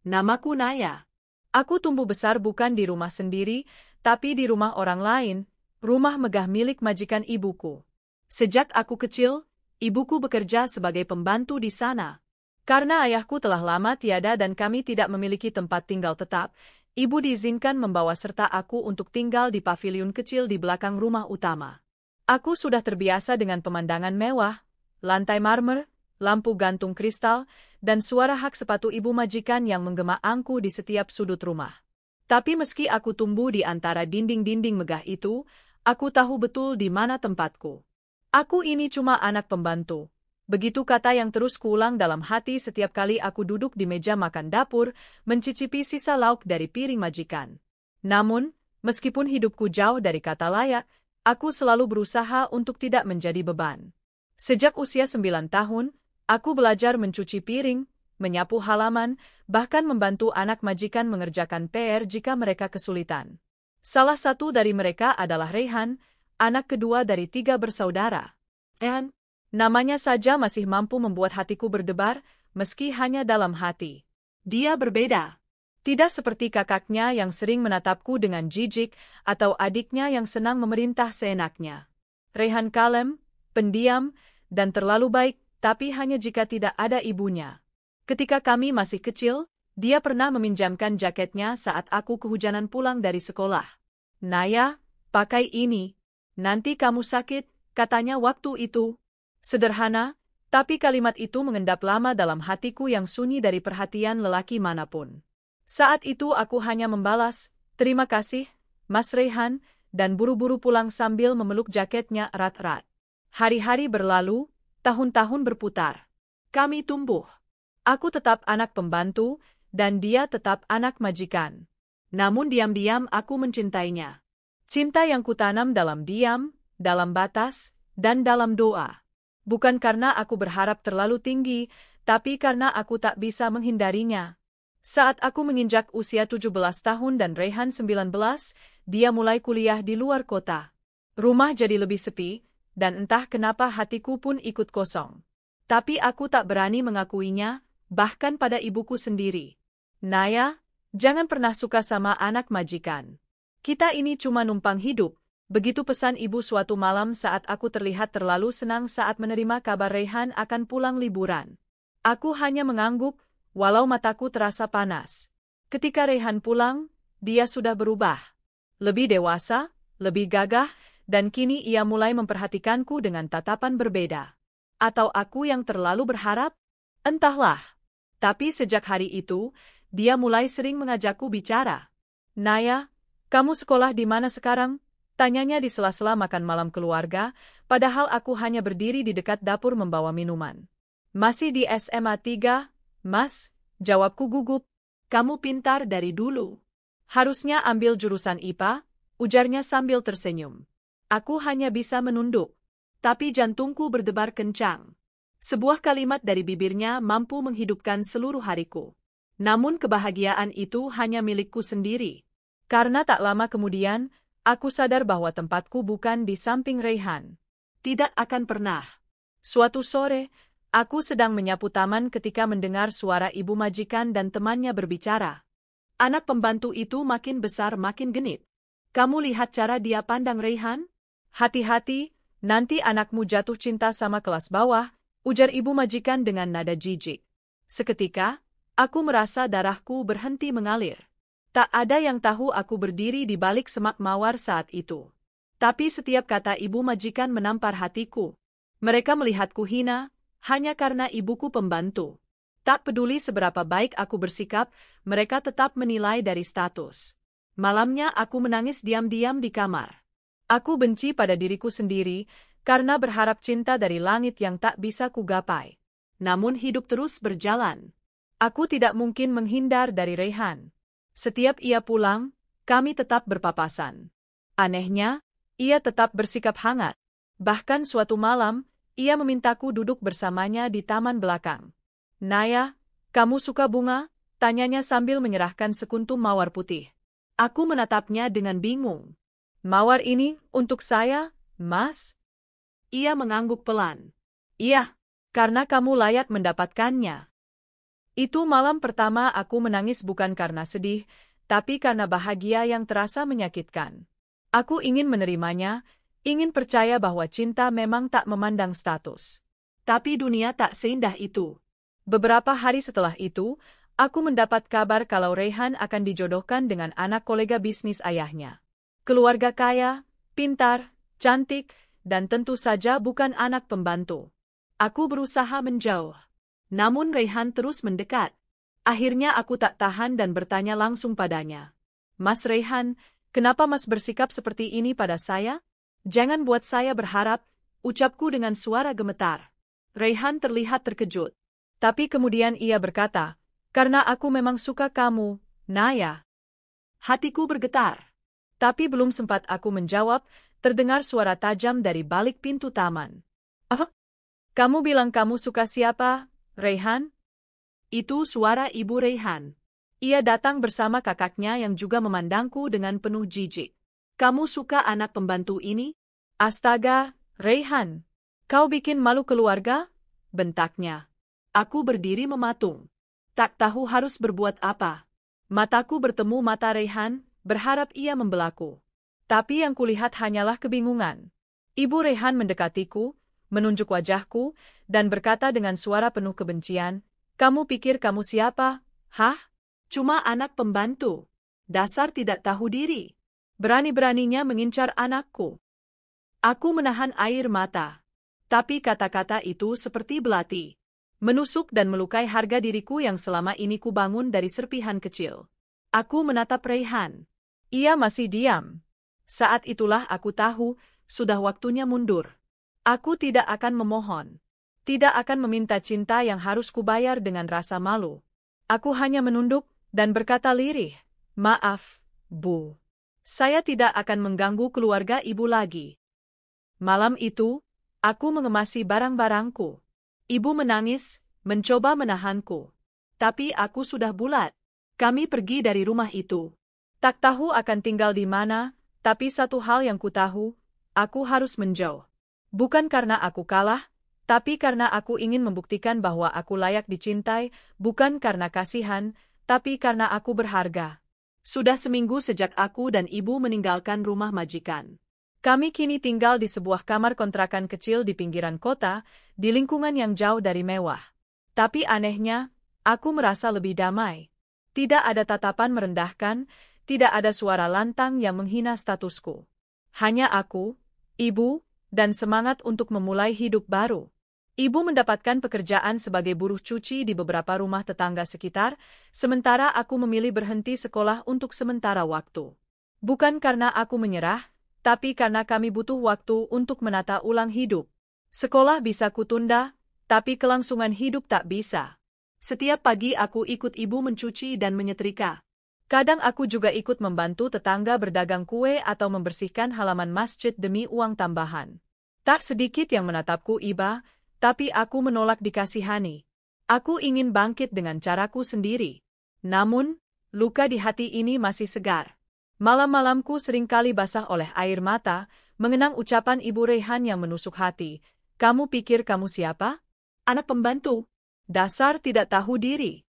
Namaku Naya. Aku tumbuh besar bukan di rumah sendiri, tapi di rumah orang lain, rumah megah milik majikan ibuku. Sejak aku kecil, ibuku bekerja sebagai pembantu di sana. Karena ayahku telah lama tiada dan kami tidak memiliki tempat tinggal tetap, ibu diizinkan membawa serta aku untuk tinggal di paviliun kecil di belakang rumah utama. Aku sudah terbiasa dengan pemandangan mewah, lantai marmer, lampu gantung kristal, dan suara hak sepatu ibu majikan yang menggema angku di setiap sudut rumah. Tapi meski aku tumbuh di antara dinding-dinding megah itu, aku tahu betul di mana tempatku. Aku ini cuma anak pembantu. Begitu kata yang terus kuulang dalam hati setiap kali aku duduk di meja makan dapur, mencicipi sisa lauk dari piring majikan. Namun, meskipun hidupku jauh dari kata layak, aku selalu berusaha untuk tidak menjadi beban. Sejak usia 9 tahun, aku belajar mencuci piring, menyapu halaman, bahkan membantu anak majikan mengerjakan PR jika mereka kesulitan. Salah satu dari mereka adalah Rehan, anak kedua dari 3 bersaudara. Dan namanya saja masih mampu membuat hatiku berdebar, meski hanya dalam hati. Dia berbeda. Tidak seperti kakaknya yang sering menatapku dengan jijik, atau adiknya yang senang memerintah seenaknya. Rehan kalem, pendiam, dan terlalu baik, tapi hanya jika tidak ada ibunya. Ketika kami masih kecil, dia pernah meminjamkan jaketnya saat aku kehujanan pulang dari sekolah. Naya, pakai ini. Nanti kamu sakit, katanya waktu itu. Sederhana, tapi kalimat itu mengendap lama dalam hatiku yang sunyi dari perhatian lelaki manapun. Saat itu aku hanya membalas, terima kasih, Mas Rehan, dan buru-buru pulang sambil memeluk jaketnya erat-erat. Hari-hari berlalu, tahun-tahun berputar. Kami tumbuh. Aku tetap anak pembantu, dan dia tetap anak majikan. Namun diam-diam aku mencintainya. Cinta yang kutanam dalam diam, dalam batas, dan dalam doa. Bukan karena aku berharap terlalu tinggi, tapi karena aku tak bisa menghindarinya. Saat aku menginjak usia 17 tahun dan Rehan 19, dia mulai kuliah di luar kota. Rumah jadi lebih sepi, dan entah kenapa hatiku pun ikut kosong. Tapi aku tak berani mengakuinya, bahkan pada ibuku sendiri. Naya, jangan pernah suka sama anak majikan. Kita ini cuma numpang hidup, begitu pesan ibu suatu malam saat aku terlihat terlalu senang saat menerima kabar Rehan akan pulang liburan. Aku hanya mengangguk, walau mataku terasa panas. Ketika Rehan pulang, dia sudah berubah. Lebih dewasa, lebih gagah, dan kini ia mulai memperhatikanku dengan tatapan berbeda. Atau aku yang terlalu berharap? Entahlah. Tapi sejak hari itu, dia mulai sering mengajakku bicara. Naya, kamu sekolah di mana sekarang? Tanyanya di sela-sela makan malam keluarga, padahal aku hanya berdiri di dekat dapur membawa minuman. Masih di SMA 3, Mas, jawabku gugup. Kamu pintar dari dulu. Harusnya ambil jurusan IPA, ujarnya sambil tersenyum. Aku hanya bisa menunduk. Tapi jantungku berdebar kencang. Sebuah kalimat dari bibirnya mampu menghidupkan seluruh hariku. Namun kebahagiaan itu hanya milikku sendiri. Karena tak lama kemudian, aku sadar bahwa tempatku bukan di samping Rehan. Tidak akan pernah. Suatu sore, aku sedang menyapu taman ketika mendengar suara ibu majikan dan temannya berbicara. Anak pembantu itu makin besar makin genit. Kamu lihat cara dia pandang Rehan? Hati-hati, nanti anakmu jatuh cinta sama kelas bawah, ujar ibu majikan dengan nada jijik. Seketika, aku merasa darahku berhenti mengalir. Tak ada yang tahu aku berdiri di balik semak mawar saat itu. Tapi setiap kata ibu majikan menampar hatiku. Mereka melihatku hina, hanya karena ibuku pembantu. Tak peduli seberapa baik aku bersikap, mereka tetap menilai dari status. Malamnya aku menangis diam-diam di kamar. Aku benci pada diriku sendiri, karena berharap cinta dari langit yang tak bisa kugapai. Namun hidup terus berjalan. Aku tidak mungkin menghindar dari Rehan. Setiap ia pulang, kami tetap berpapasan. Anehnya, ia tetap bersikap hangat. Bahkan suatu malam, ia memintaku duduk bersamanya di taman belakang. Naya, kamu suka bunga? Tanyanya sambil menyerahkan sekuntum mawar putih. Aku menatapnya dengan bingung. Mawar ini untuk saya, Mas? Ia mengangguk pelan. Iya, karena kamu layak mendapatkannya. Itu malam pertama aku menangis bukan karena sedih, tapi karena bahagia yang terasa menyakitkan. Aku ingin menerimanya, ingin percaya bahwa cinta memang tak memandang status. Tapi dunia tak seindah itu. Beberapa hari setelah itu, aku mendapat kabar kalau Raihan akan dijodohkan dengan anak kolega bisnis ayahnya. Keluarga kaya, pintar, cantik, dan tentu saja bukan anak pembantu. Aku berusaha menjauh. Namun Raihan terus mendekat. Akhirnya aku tak tahan dan bertanya langsung padanya. Mas Raihan, kenapa Mas bersikap seperti ini pada saya? Jangan buat saya berharap, ucapku dengan suara gemetar. Raihan terlihat terkejut. Tapi kemudian ia berkata, karena aku memang suka kamu, Naya. Hatiku bergetar. Tapi belum sempat aku menjawab, terdengar suara tajam dari balik pintu taman. Apa? Kamu bilang kamu suka siapa, Raihan? Itu suara ibu Raihan. Ia datang bersama kakaknya yang juga memandangku dengan penuh jijik. Kamu suka anak pembantu ini? Astaga, Raihan. Kau bikin malu keluarga? Bentaknya. Aku berdiri mematung. Tak tahu harus berbuat apa. Mataku bertemu mata Raihan, berharap ia membelaku. Tapi yang kulihat hanyalah kebingungan. Ibu Raihan mendekatiku, menunjuk wajahku, dan berkata dengan suara penuh kebencian, "Kamu pikir kamu siapa? Hah? Cuma anak pembantu. Dasar tidak tahu diri. Berani-beraninya mengincar anakku." Aku menahan air mata. Tapi kata-kata itu seperti belati. Menusuk dan melukai harga diriku yang selama ini kubangun dari serpihan kecil. Aku menatap Raihan. Ia masih diam. Saat itulah aku tahu, sudah waktunya mundur. Aku tidak akan memohon. Tidak akan meminta cinta yang harus kubayar dengan rasa malu. Aku hanya menunduk dan berkata lirih, "Maaf, Bu. Saya tidak akan mengganggu keluarga ibu lagi." Malam itu, aku mengemasi barang-barangku. Ibu menangis, mencoba menahanku. Tapi aku sudah bulat. Kami pergi dari rumah itu. Tak tahu akan tinggal di mana, tapi satu hal yang kutahu, aku harus menjauh. Bukan karena aku kalah, tapi karena aku ingin membuktikan bahwa aku layak dicintai, bukan karena kasihan, tapi karena aku berharga. Sudah seminggu sejak aku dan ibu meninggalkan rumah majikan. Kami kini tinggal di sebuah kamar kontrakan kecil di pinggiran kota, di lingkungan yang jauh dari mewah. Tapi anehnya, aku merasa lebih damai. Tidak ada tatapan merendahkan, tidak ada suara lantang yang menghina statusku. Hanya aku, ibu, dan semangat untuk memulai hidup baru. Ibu mendapatkan pekerjaan sebagai buruh cuci di beberapa rumah tetangga sekitar, sementara aku memilih berhenti sekolah untuk sementara waktu. Bukan karena aku menyerah, tapi karena kami butuh waktu untuk menata ulang hidup. Sekolah bisa kutunda, tapi kelangsungan hidup tak bisa. Setiap pagi aku ikut ibu mencuci dan menyetrika. Kadang aku juga ikut membantu tetangga berdagang kue atau membersihkan halaman masjid demi uang tambahan. Tak sedikit yang menatapku iba, tapi aku menolak dikasihani. Aku ingin bangkit dengan caraku sendiri. Namun, luka di hati ini masih segar. Malam-malamku seringkali basah oleh air mata, mengenang ucapan Ibu Raihan yang menusuk hati. "Kamu pikir kamu siapa? Anak pembantu? Dasar tidak tahu diri."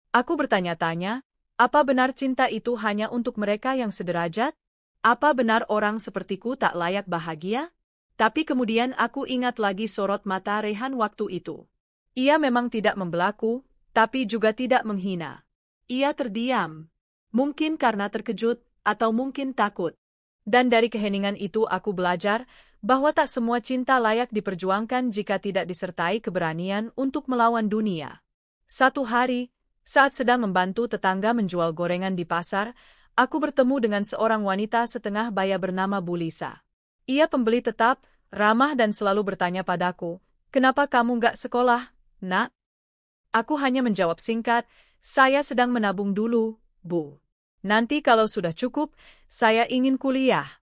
Aku bertanya-tanya, apa benar cinta itu hanya untuk mereka yang sederajat? Apa benar orang sepertiku tak layak bahagia? Tapi kemudian aku ingat lagi sorot mata Raihan waktu itu. Ia memang tidak membelaku, tapi juga tidak menghina. Ia terdiam. Mungkin karena terkejut, atau mungkin takut. Dan dari keheningan itu aku belajar bahwa tak semua cinta layak diperjuangkan jika tidak disertai keberanian untuk melawan dunia. Satu hari, saat sedang membantu tetangga menjual gorengan di pasar, aku bertemu dengan seorang wanita setengah baya bernama Bulisa. Ia pembeli tetap, ramah dan selalu bertanya padaku, "Kenapa kamu nggak sekolah, Nak?" Aku hanya menjawab singkat, "Saya sedang menabung dulu, Bu. Nanti kalau sudah cukup, saya ingin kuliah."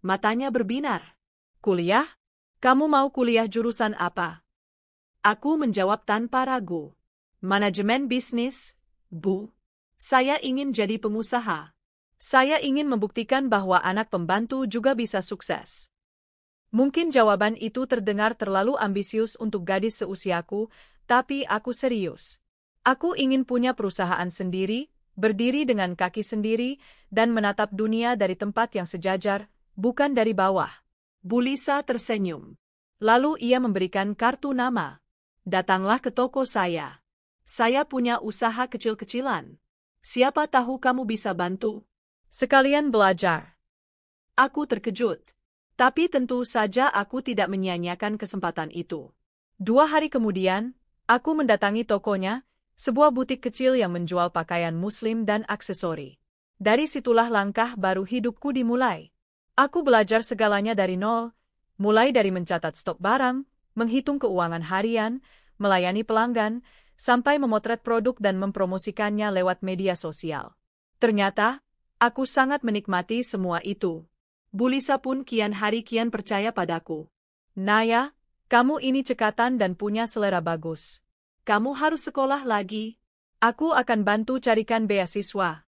Matanya berbinar. "Kuliah? Kamu mau kuliah jurusan apa?" Aku menjawab tanpa ragu. "Manajemen bisnis, Bu. Saya ingin jadi pengusaha. Saya ingin membuktikan bahwa anak pembantu juga bisa sukses." Mungkin jawaban itu terdengar terlalu ambisius untuk gadis seusiaku, tapi aku serius. Aku ingin punya perusahaan sendiri, berdiri dengan kaki sendiri, dan menatap dunia dari tempat yang sejajar, bukan dari bawah. Bulisa tersenyum. Lalu ia memberikan kartu nama. Datanglah ke toko saya. Saya punya usaha kecil-kecilan. Siapa tahu kamu bisa bantu. Sekalian belajar. Aku terkejut. Tapi tentu saja aku tidak menyia-nyiakan kesempatan itu. 2 hari kemudian, aku mendatangi tokonya, sebuah butik kecil yang menjual pakaian muslim dan aksesori. Dari situlah langkah baru hidupku dimulai. Aku belajar segalanya dari nol, mulai dari mencatat stok barang, menghitung keuangan harian, melayani pelanggan, sampai memotret produk dan mempromosikannya lewat media sosial. Ternyata, aku sangat menikmati semua itu. Bulisa pun kian hari kian percaya padaku. Naya, kamu ini cekatan dan punya selera bagus. Kamu harus sekolah lagi. Aku akan bantu carikan beasiswa.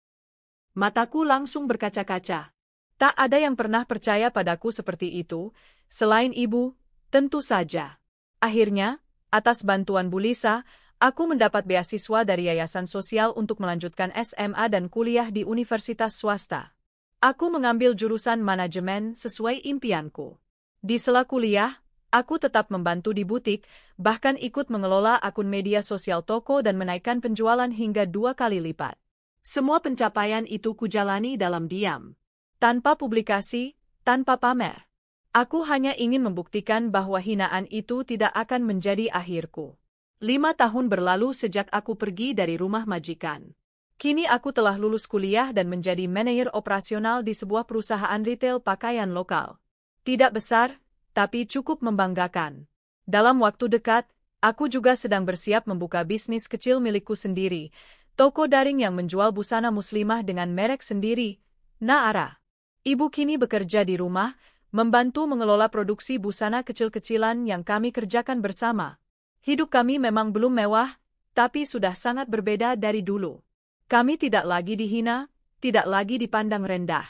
Mataku langsung berkaca-kaca. Tak ada yang pernah percaya padaku seperti itu, selain ibu, tentu saja. Akhirnya, atas bantuan Bulisa, aku mendapat beasiswa dari Yayasan Sosial untuk melanjutkan SMA dan kuliah di universitas swasta. Aku mengambil jurusan manajemen sesuai impianku. Di sela kuliah, aku tetap membantu di butik, bahkan ikut mengelola akun media sosial toko dan menaikkan penjualan hingga 2 kali lipat. Semua pencapaian itu kujalani dalam diam. Tanpa publikasi, tanpa pamer. Aku hanya ingin membuktikan bahwa hinaan itu tidak akan menjadi akhirku. 5 tahun berlalu sejak aku pergi dari rumah majikan. Kini aku telah lulus kuliah dan menjadi manajer operasional di sebuah perusahaan retail pakaian lokal. Tidak besar, tapi cukup membanggakan. Dalam waktu dekat, aku juga sedang bersiap membuka bisnis kecil milikku sendiri, toko daring yang menjual busana muslimah dengan merek sendiri, Naara. Ibu kini bekerja di rumah, membantu mengelola produksi busana kecil-kecilan yang kami kerjakan bersama. Hidup kami memang belum mewah, tapi sudah sangat berbeda dari dulu. Kami tidak lagi dihina, tidak lagi dipandang rendah.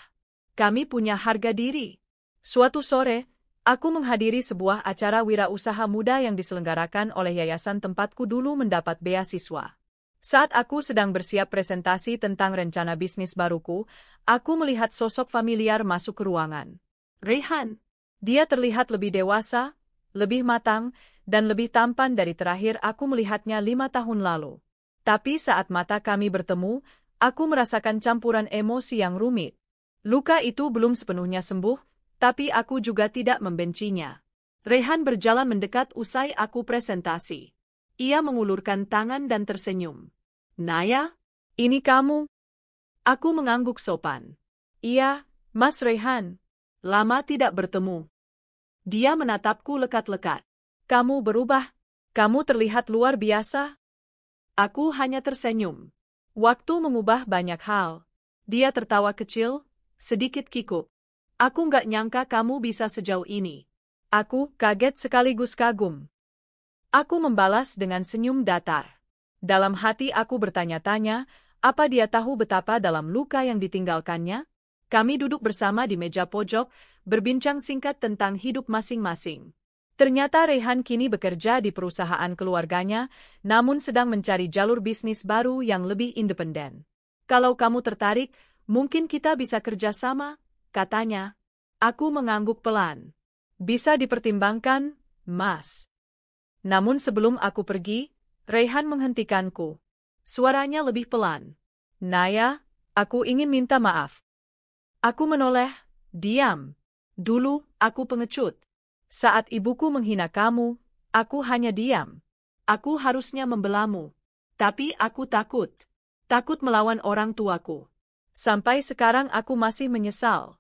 Kami punya harga diri. Suatu sore, aku menghadiri sebuah acara wirausaha muda yang diselenggarakan oleh yayasan tempatku dulu mendapat beasiswa. Saat aku sedang bersiap presentasi tentang rencana bisnis baruku, aku melihat sosok familiar masuk ke ruangan. Rehan. Dia terlihat lebih dewasa, lebih matang, dan lebih tampan dari terakhir aku melihatnya 5 tahun lalu. Tapi saat mata kami bertemu, aku merasakan campuran emosi yang rumit. Luka itu belum sepenuhnya sembuh, tapi aku juga tidak membencinya. Rehan berjalan mendekat usai aku presentasi. Ia mengulurkan tangan dan tersenyum. Naya? Ini kamu? Aku mengangguk sopan. Iya, Mas Rehan. Lama tidak bertemu. Dia menatapku lekat-lekat. Kamu berubah. Kamu terlihat luar biasa. Aku hanya tersenyum. Waktu mengubah banyak hal. Dia tertawa kecil, sedikit kikuk. Aku nggak nyangka kamu bisa sejauh ini. Aku kaget sekaligus kagum. Aku membalas dengan senyum datar. Dalam hati aku bertanya-tanya, apa dia tahu betapa dalam luka yang ditinggalkannya? Kami duduk bersama di meja pojok, berbincang singkat tentang hidup masing-masing. Ternyata Rehan kini bekerja di perusahaan keluarganya, namun sedang mencari jalur bisnis baru yang lebih independen. Kalau kamu tertarik, mungkin kita bisa kerjasama, katanya. Aku mengangguk pelan. Bisa dipertimbangkan, Mas. Namun sebelum aku pergi, Rehan menghentikanku. Suaranya lebih pelan. Naya, aku ingin minta maaf. Aku menoleh, diam. Dulu, aku pengecut. Saat ibuku menghina kamu, aku hanya diam. Aku harusnya membelamu. Tapi aku takut. Takut melawan orang tuaku. Sampai sekarang aku masih menyesal.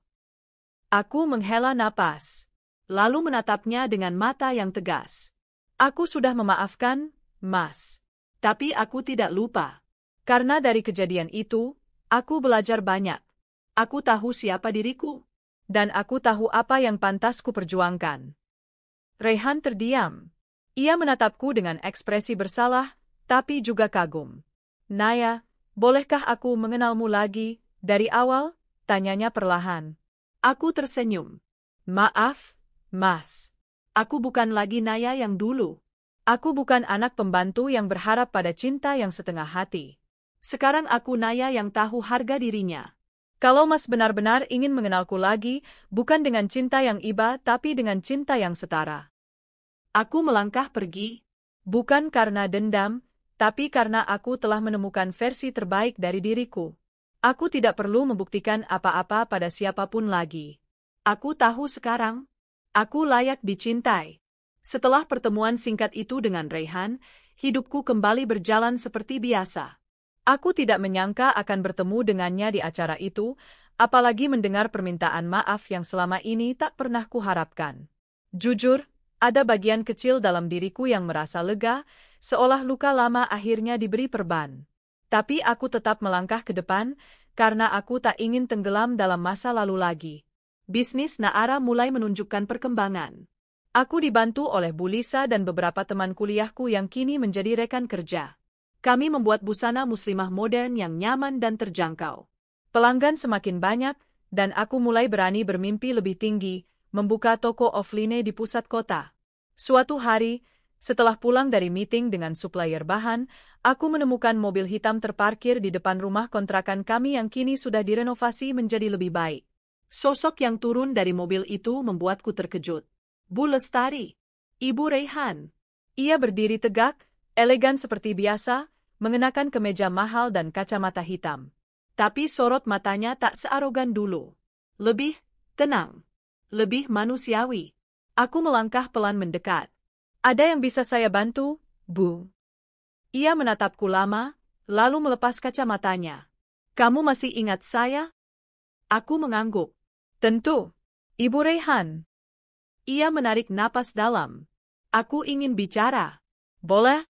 Aku menghela napas. Lalu menatapnya dengan mata yang tegas. Aku sudah memaafkan, Mas. Tapi aku tidak lupa. Karena dari kejadian itu, aku belajar banyak. Aku tahu siapa diriku. Dan aku tahu apa yang pantas kuperjuangkan. Rehan terdiam. Ia menatapku dengan ekspresi bersalah, tapi juga kagum. Naya, bolehkah aku mengenalmu lagi, dari awal? Tanyanya perlahan. Aku tersenyum. Maaf, Mas. Aku bukan lagi Naya yang dulu. Aku bukan anak pembantu yang berharap pada cinta yang setengah hati. Sekarang aku Naya yang tahu harga dirinya. Kalau Mas benar-benar ingin mengenalku lagi, bukan dengan cinta yang iba tapi dengan cinta yang setara. Aku melangkah pergi. Bukan karena dendam, tapi karena aku telah menemukan versi terbaik dari diriku. Aku tidak perlu membuktikan apa-apa pada siapapun lagi. Aku tahu sekarang, aku layak dicintai. Setelah pertemuan singkat itu dengan Raihan, hidupku kembali berjalan seperti biasa. Aku tidak menyangka akan bertemu dengannya di acara itu, apalagi mendengar permintaan maaf yang selama ini tak pernah kuharapkan. Jujur, ada bagian kecil dalam diriku yang merasa lega, seolah luka lama akhirnya diberi perban. Tapi aku tetap melangkah ke depan, karena aku tak ingin tenggelam dalam masa lalu lagi. Bisnis Naara mulai menunjukkan perkembangan. Aku dibantu oleh Bu Lisa dan beberapa teman kuliahku yang kini menjadi rekan kerja. Kami membuat busana muslimah modern yang nyaman dan terjangkau. Pelanggan semakin banyak, dan aku mulai berani bermimpi lebih tinggi, membuka toko offline di pusat kota. Suatu hari, setelah pulang dari meeting dengan supplier bahan, aku menemukan mobil hitam terparkir di depan rumah kontrakan kami yang kini sudah direnovasi menjadi lebih baik. Sosok yang turun dari mobil itu membuatku terkejut. Bu Lestari, Ibu Raihan. Ia berdiri tegak, elegan seperti biasa, mengenakan kemeja mahal dan kacamata hitam. Tapi sorot matanya tak searogan dulu. Lebih tenang. Lebih manusiawi. Aku melangkah pelan mendekat. Ada yang bisa saya bantu, Bu? Ia menatapku lama, lalu melepas kacamatanya. Kamu masih ingat saya? Aku mengangguk. Tentu. Ibu Raihan. Ia menarik napas dalam. Aku ingin bicara. Boleh?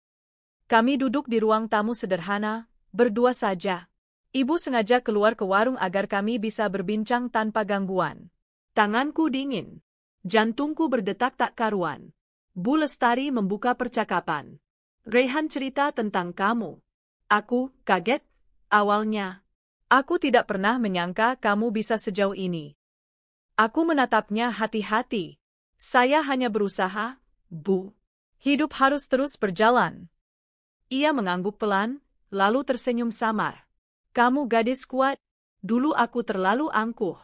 Kami duduk di ruang tamu sederhana, berdua saja. Ibu sengaja keluar ke warung agar kami bisa berbincang tanpa gangguan. Tanganku dingin. Jantungku berdetak tak karuan. Bu Lestari membuka percakapan. Raihan cerita tentang kamu. Aku kaget, awalnya. Aku tidak pernah menyangka kamu bisa sejauh ini. Aku menatapnya hati-hati. Saya hanya berusaha, Bu. Hidup harus terus berjalan. Ia mengangguk pelan, lalu tersenyum samar. Kamu gadis kuat. Dulu aku terlalu angkuh.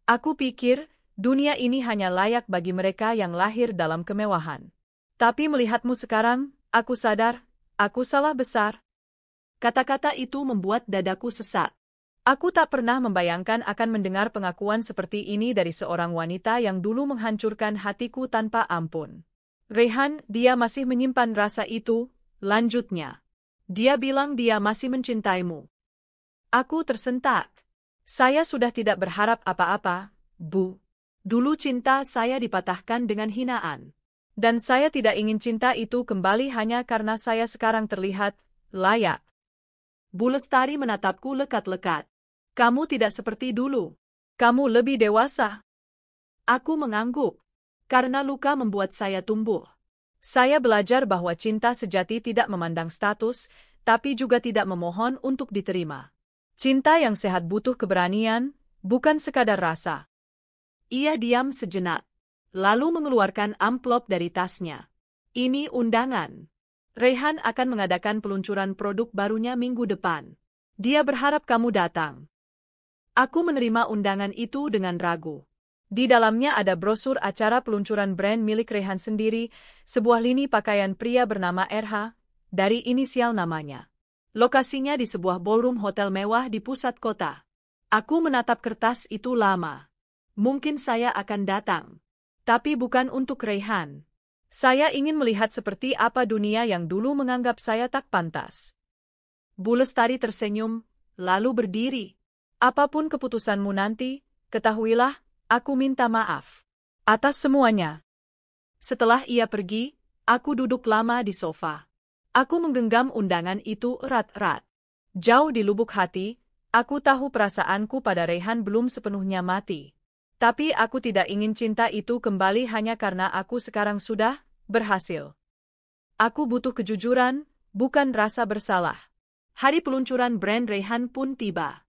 Aku pikir, dunia ini hanya layak bagi mereka yang lahir dalam kemewahan. Tapi melihatmu sekarang, aku sadar, aku salah besar. Kata-kata itu membuat dadaku sesak. Aku tak pernah membayangkan akan mendengar pengakuan seperti ini dari seorang wanita yang dulu menghancurkan hatiku tanpa ampun. Raihan, dia masih menyimpan rasa itu, lanjutnya. Dia bilang dia masih mencintaimu. Aku tersentak. Saya sudah tidak berharap apa-apa, Bu. Dulu cinta saya dipatahkan dengan hinaan. Dan saya tidak ingin cinta itu kembali hanya karena saya sekarang terlihat layak. Bu Lestari menatapku lekat-lekat. Kamu tidak seperti dulu. Kamu lebih dewasa. Aku mengangguk. Karena luka membuat saya tumbuh. Saya belajar bahwa cinta sejati tidak memandang status, tapi juga tidak memohon untuk diterima. Cinta yang sehat butuh keberanian, bukan sekadar rasa. Ia diam sejenak. Lalu mengeluarkan amplop dari tasnya. Ini undangan. Raihan akan mengadakan peluncuran produk barunya minggu depan. Dia berharap kamu datang. Aku menerima undangan itu dengan ragu. Di dalamnya ada brosur acara peluncuran brand milik Raihan sendiri, sebuah lini pakaian pria bernama RH, dari inisial namanya. Lokasinya di sebuah ballroom hotel mewah di pusat kota. Aku menatap kertas itu lama. Mungkin saya akan datang. Tapi bukan untuk Raihan. Saya ingin melihat seperti apa dunia yang dulu menganggap saya tak pantas. Bu Lestari tersenyum, lalu berdiri. Apapun keputusanmu nanti, ketahuilah, aku minta maaf. Atas semuanya. Setelah ia pergi, aku duduk lama di sofa. Aku menggenggam undangan itu erat-erat. Jauh di lubuk hati, aku tahu perasaanku pada Raihan belum sepenuhnya mati. Tapi aku tidak ingin cinta itu kembali hanya karena aku sekarang sudah berhasil. Aku butuh kejujuran, bukan rasa bersalah. Hari peluncuran brand Raihan pun tiba.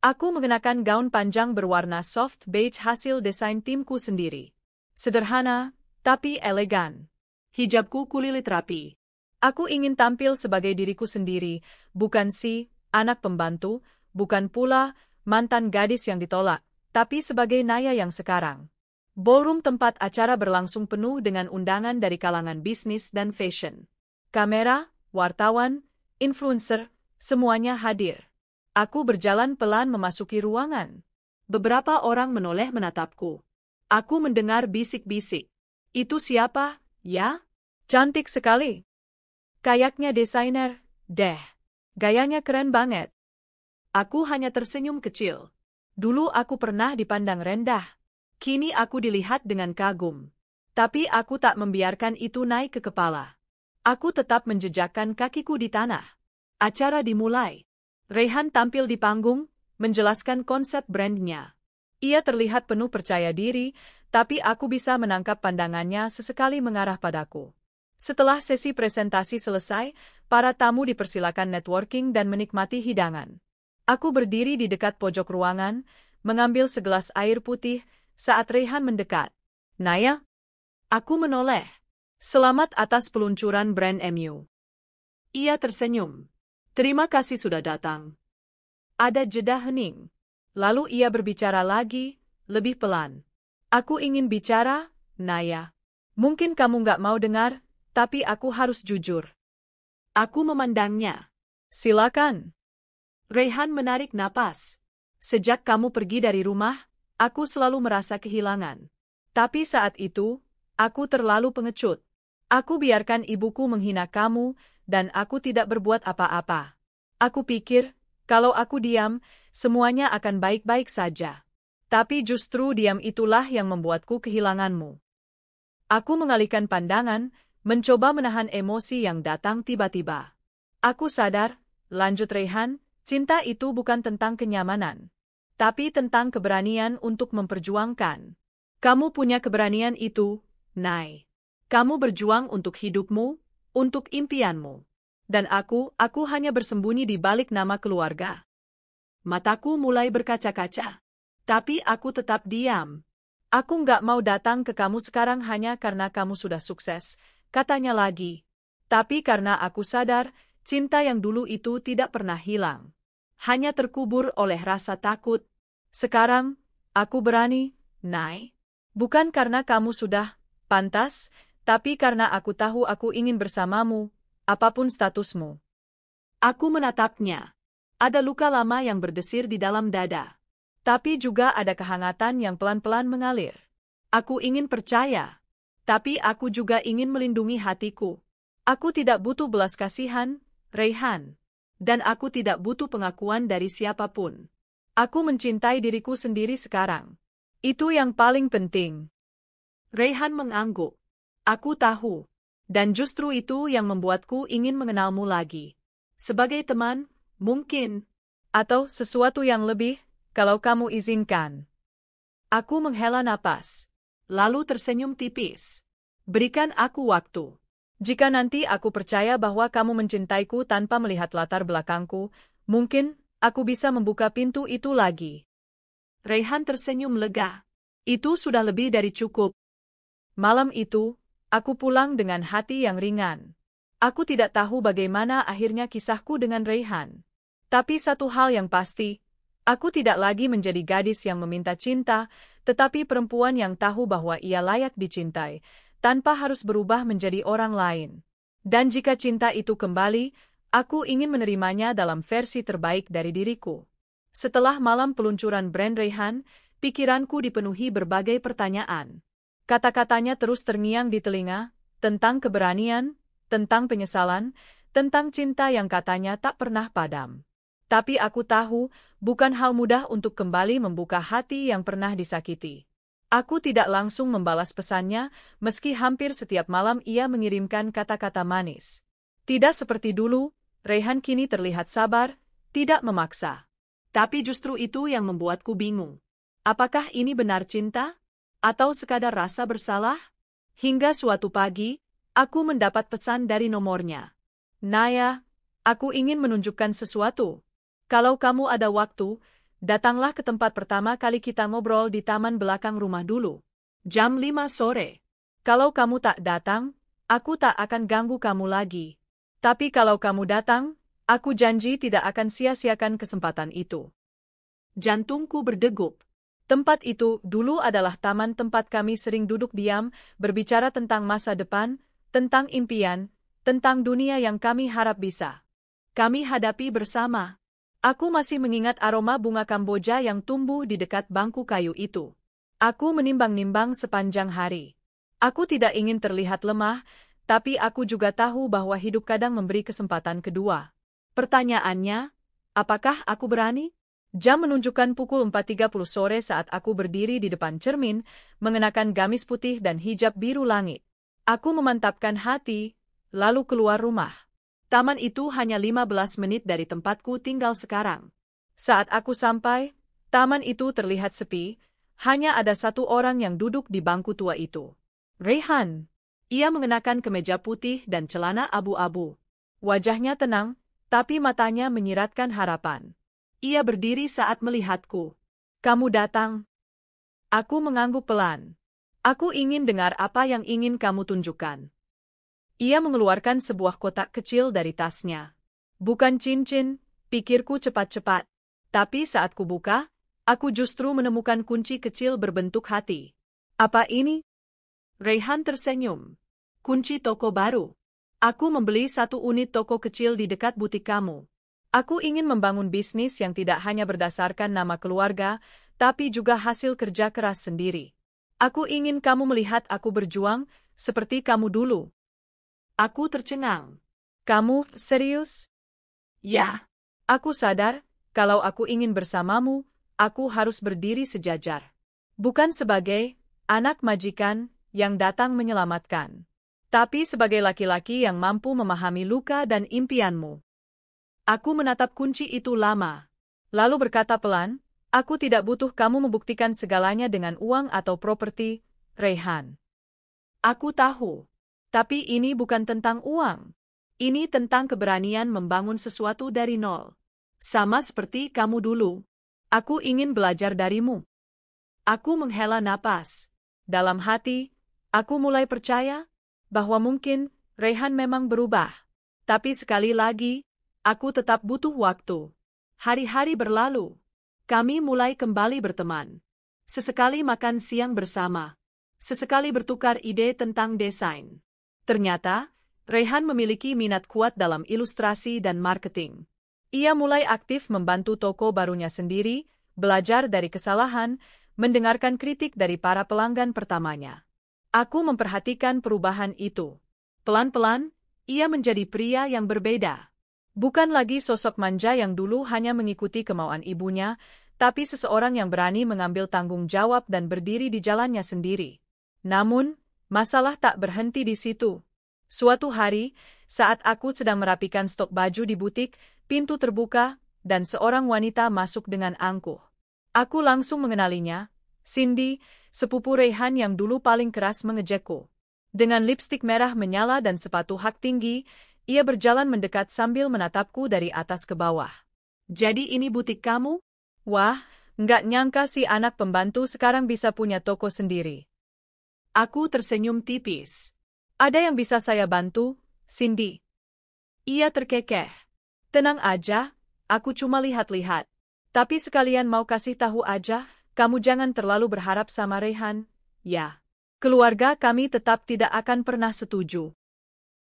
Aku mengenakan gaun panjang berwarna soft beige hasil desain timku sendiri. Sederhana, tapi elegan. Hijabku kulilit rapi. Aku ingin tampil sebagai diriku sendiri, bukan si anak pembantu, bukan pula mantan gadis yang ditolak, tapi sebagai Naya yang sekarang. Ballroom tempat acara berlangsung penuh dengan undangan dari kalangan bisnis dan fashion. Kamera, wartawan, influencer, semuanya hadir. Aku berjalan pelan memasuki ruangan. Beberapa orang menoleh menatapku. Aku mendengar bisik-bisik. Itu siapa, ya? Cantik sekali. Kayaknya desainer, deh. Gayanya keren banget. Aku hanya tersenyum kecil. Dulu aku pernah dipandang rendah. Kini aku dilihat dengan kagum. Tapi aku tak membiarkan itu naik ke kepala. Aku tetap menjejakkan kakiku di tanah. Acara dimulai. Rayhan tampil di panggung, menjelaskan konsep brandnya. Ia terlihat penuh percaya diri, tapi aku bisa menangkap pandangannya sesekali mengarah padaku. Setelah sesi presentasi selesai, para tamu dipersilakan networking dan menikmati hidangan. Aku berdiri di dekat pojok ruangan, mengambil segelas air putih, saat Rayhan mendekat. Naya? Aku menoleh. Selamat atas peluncuran brand MU. Ia tersenyum. Terima kasih sudah datang. Ada jeda hening. Lalu ia berbicara lagi, lebih pelan. Aku ingin bicara, Naya. Mungkin kamu nggak mau dengar, tapi aku harus jujur. Aku memandangnya. Silakan. Rayhan menarik napas. Sejak kamu pergi dari rumah, aku selalu merasa kehilangan. Tapi saat itu, aku terlalu pengecut. Aku biarkan ibuku menghina kamu, dan aku tidak berbuat apa-apa. Aku pikir, kalau aku diam, semuanya akan baik-baik saja. Tapi justru diam itulah yang membuatku kehilanganmu. Aku mengalihkan pandangan, mencoba menahan emosi yang datang tiba-tiba. Aku sadar, lanjut Rayhan, cinta itu bukan tentang kenyamanan. Tapi tentang keberanian untuk memperjuangkan. Kamu punya keberanian itu, Nay. Kamu berjuang untuk hidupmu, untuk impianmu. Dan aku hanya bersembunyi di balik nama keluarga. Mataku mulai berkaca-kaca. Tapi aku tetap diam. Aku nggak mau datang ke kamu sekarang hanya karena kamu sudah sukses, katanya lagi. Tapi karena aku sadar, cinta yang dulu itu tidak pernah hilang. Hanya terkubur oleh rasa takut. Sekarang, aku berani, Nay. Bukan karena kamu sudah pantas, tapi karena aku tahu aku ingin bersamamu, apapun statusmu. Aku menatapnya. Ada luka lama yang berdesir di dalam dada. Tapi juga ada kehangatan yang pelan-pelan mengalir. Aku ingin percaya. Tapi aku juga ingin melindungi hatiku. Aku tidak butuh belas kasihan, Rayhan. Dan aku tidak butuh pengakuan dari siapapun. Aku mencintai diriku sendiri sekarang. Itu yang paling penting. Rayhan mengangguk. Aku tahu. Dan justru itu yang membuatku ingin mengenalmu lagi. Sebagai teman, mungkin. Atau sesuatu yang lebih, kalau kamu izinkan. Aku menghela napas. Lalu tersenyum tipis. Berikan aku waktu. Jika nanti aku percaya bahwa kamu mencintaiku tanpa melihat latar belakangku, mungkin aku bisa membuka pintu itu lagi. Rayhan tersenyum lega. Itu sudah lebih dari cukup. Malam itu, aku pulang dengan hati yang ringan. Aku tidak tahu bagaimana akhirnya kisahku dengan Rayhan. Tapi satu hal yang pasti, aku tidak lagi menjadi gadis yang meminta cinta, tetapi perempuan yang tahu bahwa ia layak dicintai, tanpa harus berubah menjadi orang lain. Dan jika cinta itu kembali, aku ingin menerimanya dalam versi terbaik dari diriku. Setelah malam peluncuran brand Rayhan, pikiranku dipenuhi berbagai pertanyaan. Kata-katanya terus terngiang di telinga, tentang keberanian, tentang penyesalan, tentang cinta yang katanya tak pernah padam. Tapi aku tahu, bukan hal mudah untuk kembali membuka hati yang pernah disakiti. Aku tidak langsung membalas pesannya, meski hampir setiap malam ia mengirimkan kata-kata manis. Tidak seperti dulu, Rayhan kini terlihat sabar, tidak memaksa. Tapi justru itu yang membuatku bingung. Apakah ini benar cinta? Atau sekadar rasa bersalah? Hingga suatu pagi, aku mendapat pesan dari nomornya. Naya, aku ingin menunjukkan sesuatu. Kalau kamu ada waktu, datanglah ke tempat pertama kali kita ngobrol di taman belakang rumah dulu. Jam 5 sore. Kalau kamu tak datang, aku tak akan ganggu kamu lagi. Tapi kalau kamu datang, aku janji tidak akan sia-siakan kesempatan itu. Jantungku berdegup. Tempat itu dulu adalah taman tempat kami sering duduk diam, berbicara tentang masa depan, tentang impian, tentang dunia yang kami harap bisa kami hadapi bersama. Aku masih mengingat aroma bunga Kamboja yang tumbuh di dekat bangku kayu itu. Aku menimbang-nimbang sepanjang hari. Aku tidak ingin terlihat lemah, tapi aku juga tahu bahwa hidup kadang memberi kesempatan kedua. Pertanyaannya, apakah aku berani? Jam menunjukkan pukul 4.30 sore saat aku berdiri di depan cermin, mengenakan gamis putih dan hijab biru langit. Aku memantapkan hati, lalu keluar rumah. Taman itu hanya 15 menit dari tempatku tinggal sekarang. Saat aku sampai, taman itu terlihat sepi, hanya ada satu orang yang duduk di bangku tua itu. Rayhan. Ia mengenakan kemeja putih dan celana abu-abu. Wajahnya tenang, tapi matanya menyiratkan harapan. Ia berdiri saat melihatku. Kamu datang. Aku mengangguk pelan. Aku ingin dengar apa yang ingin kamu tunjukkan. Ia mengeluarkan sebuah kotak kecil dari tasnya. Bukan cincin, pikirku cepat-cepat. Tapi saat kubuka, aku justru menemukan kunci kecil berbentuk hati. Apa ini? Rayhan tersenyum. Kunci toko baru. Aku membeli 1 unit toko kecil di dekat butik kamu. Aku ingin membangun bisnis yang tidak hanya berdasarkan nama keluarga, tapi juga hasil kerja keras sendiri. Aku ingin kamu melihat aku berjuang, seperti kamu dulu. Aku tercengang. Kamu serius? Ya. Aku sadar, kalau aku ingin bersamamu, aku harus berdiri sejajar. Bukan sebagai anak majikan yang datang menyelamatkan, tapi sebagai laki-laki yang mampu memahami luka dan impianmu. Aku menatap kunci itu lama. Lalu berkata pelan, aku tidak butuh kamu membuktikan segalanya dengan uang atau properti, Rayhan. Aku tahu. Tapi ini bukan tentang uang. Ini tentang keberanian membangun sesuatu dari nol. Sama seperti kamu dulu. Aku ingin belajar darimu. Aku menghela napas. Dalam hati, aku mulai percaya bahwa mungkin Rayhan memang berubah. Tapi sekali lagi, aku tetap butuh waktu. Hari-hari berlalu. Kami mulai kembali berteman. Sesekali makan siang bersama. Sesekali bertukar ide tentang desain. Ternyata, Rayhan memiliki minat kuat dalam ilustrasi dan marketing. Ia mulai aktif membantu toko barunya sendiri, belajar dari kesalahan, mendengarkan kritik dari para pelanggan pertamanya. Aku memperhatikan perubahan itu. Pelan-pelan, ia menjadi pria yang berbeda. Bukan lagi sosok manja yang dulu hanya mengikuti kemauan ibunya, tapi seseorang yang berani mengambil tanggung jawab dan berdiri di jalannya sendiri. Namun, masalah tak berhenti di situ. Suatu hari, saat aku sedang merapikan stok baju di butik, pintu terbuka, dan seorang wanita masuk dengan angkuh. Aku langsung mengenalinya, Cindy, sepupu Rayhan yang dulu paling keras mengejekku. Dengan lipstik merah menyala dan sepatu hak tinggi, ia berjalan mendekat sambil menatapku dari atas ke bawah. Jadi ini butik kamu? Wah, nggak nyangka si anak pembantu sekarang bisa punya toko sendiri. Aku tersenyum tipis. Ada yang bisa saya bantu, Cindy? Ia terkekeh. Tenang aja, aku cuma lihat-lihat. Tapi sekalian mau kasih tahu aja, kamu jangan terlalu berharap sama Rayhan, ya. Keluarga kami tetap tidak akan pernah setuju.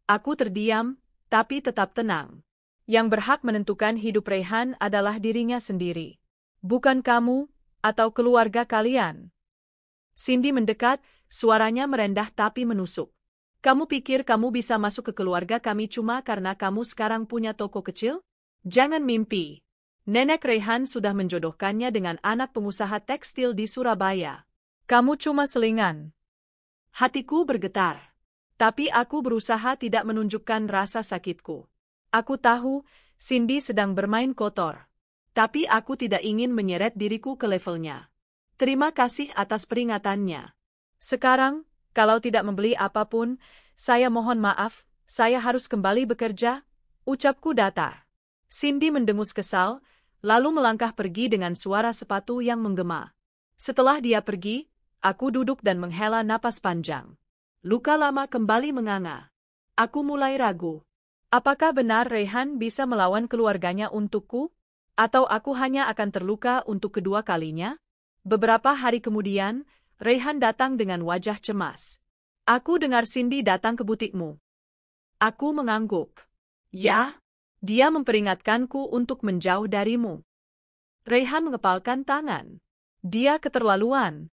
Aku terdiam, tapi tetap tenang. Yang berhak menentukan hidup Rayhan adalah dirinya sendiri. Bukan kamu, atau keluarga kalian. Cindy mendekat, suaranya merendah tapi menusuk. Kamu pikir kamu bisa masuk ke keluarga kami cuma karena kamu sekarang punya toko kecil? Jangan mimpi. Nenek Rayhan sudah menjodohkannya dengan anak pengusaha tekstil di Surabaya. Kamu cuma selingan. Hatiku bergetar. Tapi aku berusaha tidak menunjukkan rasa sakitku. Aku tahu, Cindy sedang bermain kotor. Tapi aku tidak ingin menyeret diriku ke levelnya. Terima kasih atas peringatannya. Sekarang, kalau tidak membeli apapun, saya mohon maaf, saya harus kembali bekerja, ucapku datar. Cindy mendengus kesal, lalu melangkah pergi dengan suara sepatu yang menggema. Setelah dia pergi, aku duduk dan menghela napas panjang. Luka lama kembali menganga. Aku mulai ragu. Apakah benar Rehan bisa melawan keluarganya untukku? Atau aku hanya akan terluka untuk kedua kalinya? Beberapa hari kemudian, Rehan datang dengan wajah cemas. Aku dengar Cindy datang ke butikmu. Aku mengangguk. Ya? Dia memperingatkanku untuk menjauh darimu. Rehan mengepalkan tangan. Dia keterlaluan.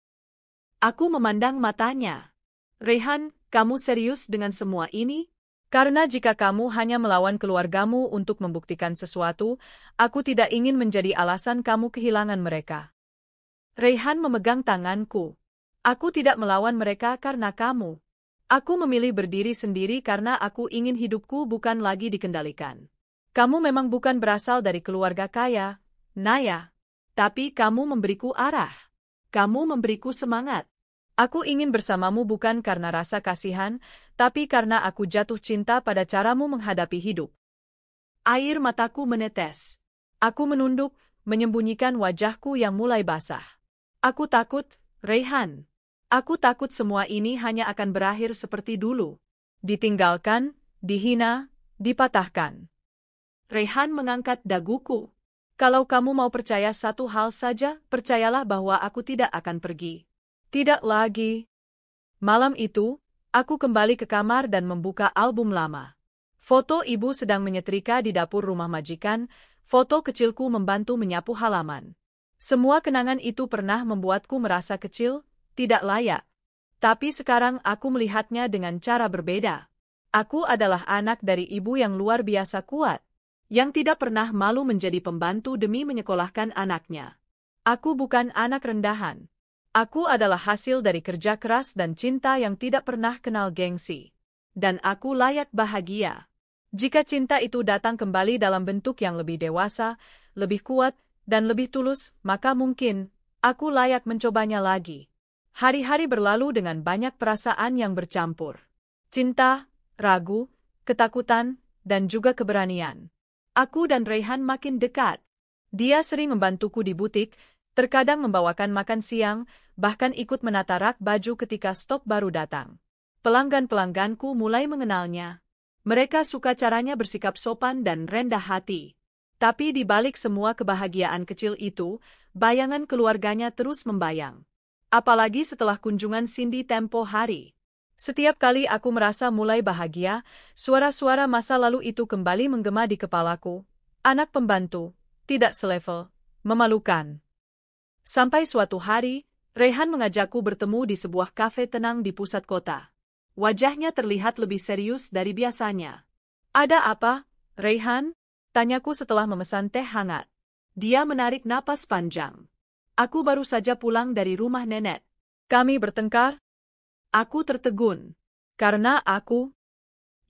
Aku memandang matanya. Rehan, kamu serius dengan semua ini? Karena jika kamu hanya melawan keluargamu untuk membuktikan sesuatu, aku tidak ingin menjadi alasan kamu kehilangan mereka. Rehan memegang tanganku. Aku tidak melawan mereka karena kamu. Aku memilih berdiri sendiri karena aku ingin hidupku bukan lagi dikendalikan. Kamu memang bukan berasal dari keluarga kaya, Naya. Tapi kamu memberiku arah. Kamu memberiku semangat. Aku ingin bersamamu bukan karena rasa kasihan, tapi karena aku jatuh cinta pada caramu menghadapi hidup. Air mataku menetes. Aku menunduk, menyembunyikan wajahku yang mulai basah. Aku takut, Rehan. Aku takut semua ini hanya akan berakhir seperti dulu. Ditinggalkan, dihina, dipatahkan. Rehan mengangkat daguku. Kalau kamu mau percaya satu hal saja, percayalah bahwa aku tidak akan pergi. Tidak lagi. Malam itu, aku kembali ke kamar dan membuka album lama. Foto ibu sedang menyetrika di dapur rumah majikan, foto kecilku membantu menyapu halaman. Semua kenangan itu pernah membuatku merasa kecil, tidak layak. Tapi sekarang aku melihatnya dengan cara berbeda. Aku adalah anak dari ibu yang luar biasa kuat, yang tidak pernah malu menjadi pembantu demi menyekolahkan anaknya. Aku bukan anak rendahan. Aku adalah hasil dari kerja keras dan cinta yang tidak pernah kenal gengsi. Dan aku layak bahagia. Jika cinta itu datang kembali dalam bentuk yang lebih dewasa, lebih kuat, dan lebih tulus, maka mungkin aku layak mencobanya lagi. Hari-hari berlalu dengan banyak perasaan yang bercampur. Cinta, ragu, ketakutan, dan juga keberanian. Aku dan Rehan makin dekat. Dia sering membantuku di butik, terkadang membawakan makan siang, bahkan ikut menata rak baju ketika stok baru datang. Pelanggan-pelangganku mulai mengenalnya. Mereka suka caranya bersikap sopan dan rendah hati. Tapi di balik semua kebahagiaan kecil itu, bayangan keluarganya terus membayang. Apalagi setelah kunjungan Cindy tempo hari. Setiap kali aku merasa mulai bahagia, suara-suara masa lalu itu kembali menggema di kepalaku. Anak pembantu, tidak selevel, memalukan. Sampai suatu hari, Rehan mengajakku bertemu di sebuah kafe tenang di pusat kota. Wajahnya terlihat lebih serius dari biasanya. Ada apa, Rehan? Tanyaku setelah memesan teh hangat. Dia menarik napas panjang. Aku baru saja pulang dari rumah nenek. Kami bertengkar? Aku tertegun. Karena aku?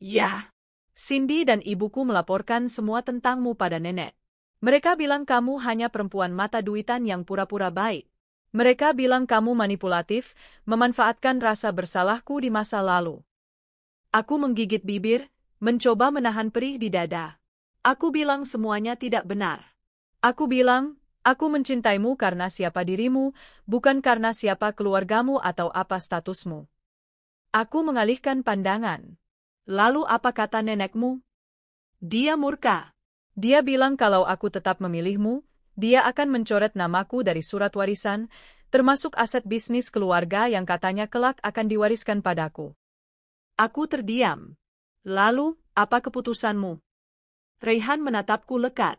Ya. Cindy dan ibuku melaporkan semua tentangmu pada nenek. Mereka bilang kamu hanya perempuan mata duitan yang pura-pura baik. Mereka bilang kamu manipulatif, memanfaatkan rasa bersalahku di masa lalu. Aku menggigit bibir, mencoba menahan perih di dada. Aku bilang semuanya tidak benar. Aku bilang, aku mencintaimu karena siapa dirimu, bukan karena siapa keluargamu atau apa statusmu. Aku mengalihkan pandangan. Lalu apa kata nenekmu? Dia murka. Dia bilang kalau aku tetap memilihmu, dia akan mencoret namaku dari surat warisan, termasuk aset bisnis keluarga yang katanya kelak akan diwariskan padaku. Aku terdiam. Lalu, apa keputusanmu? Rehan menatapku lekat.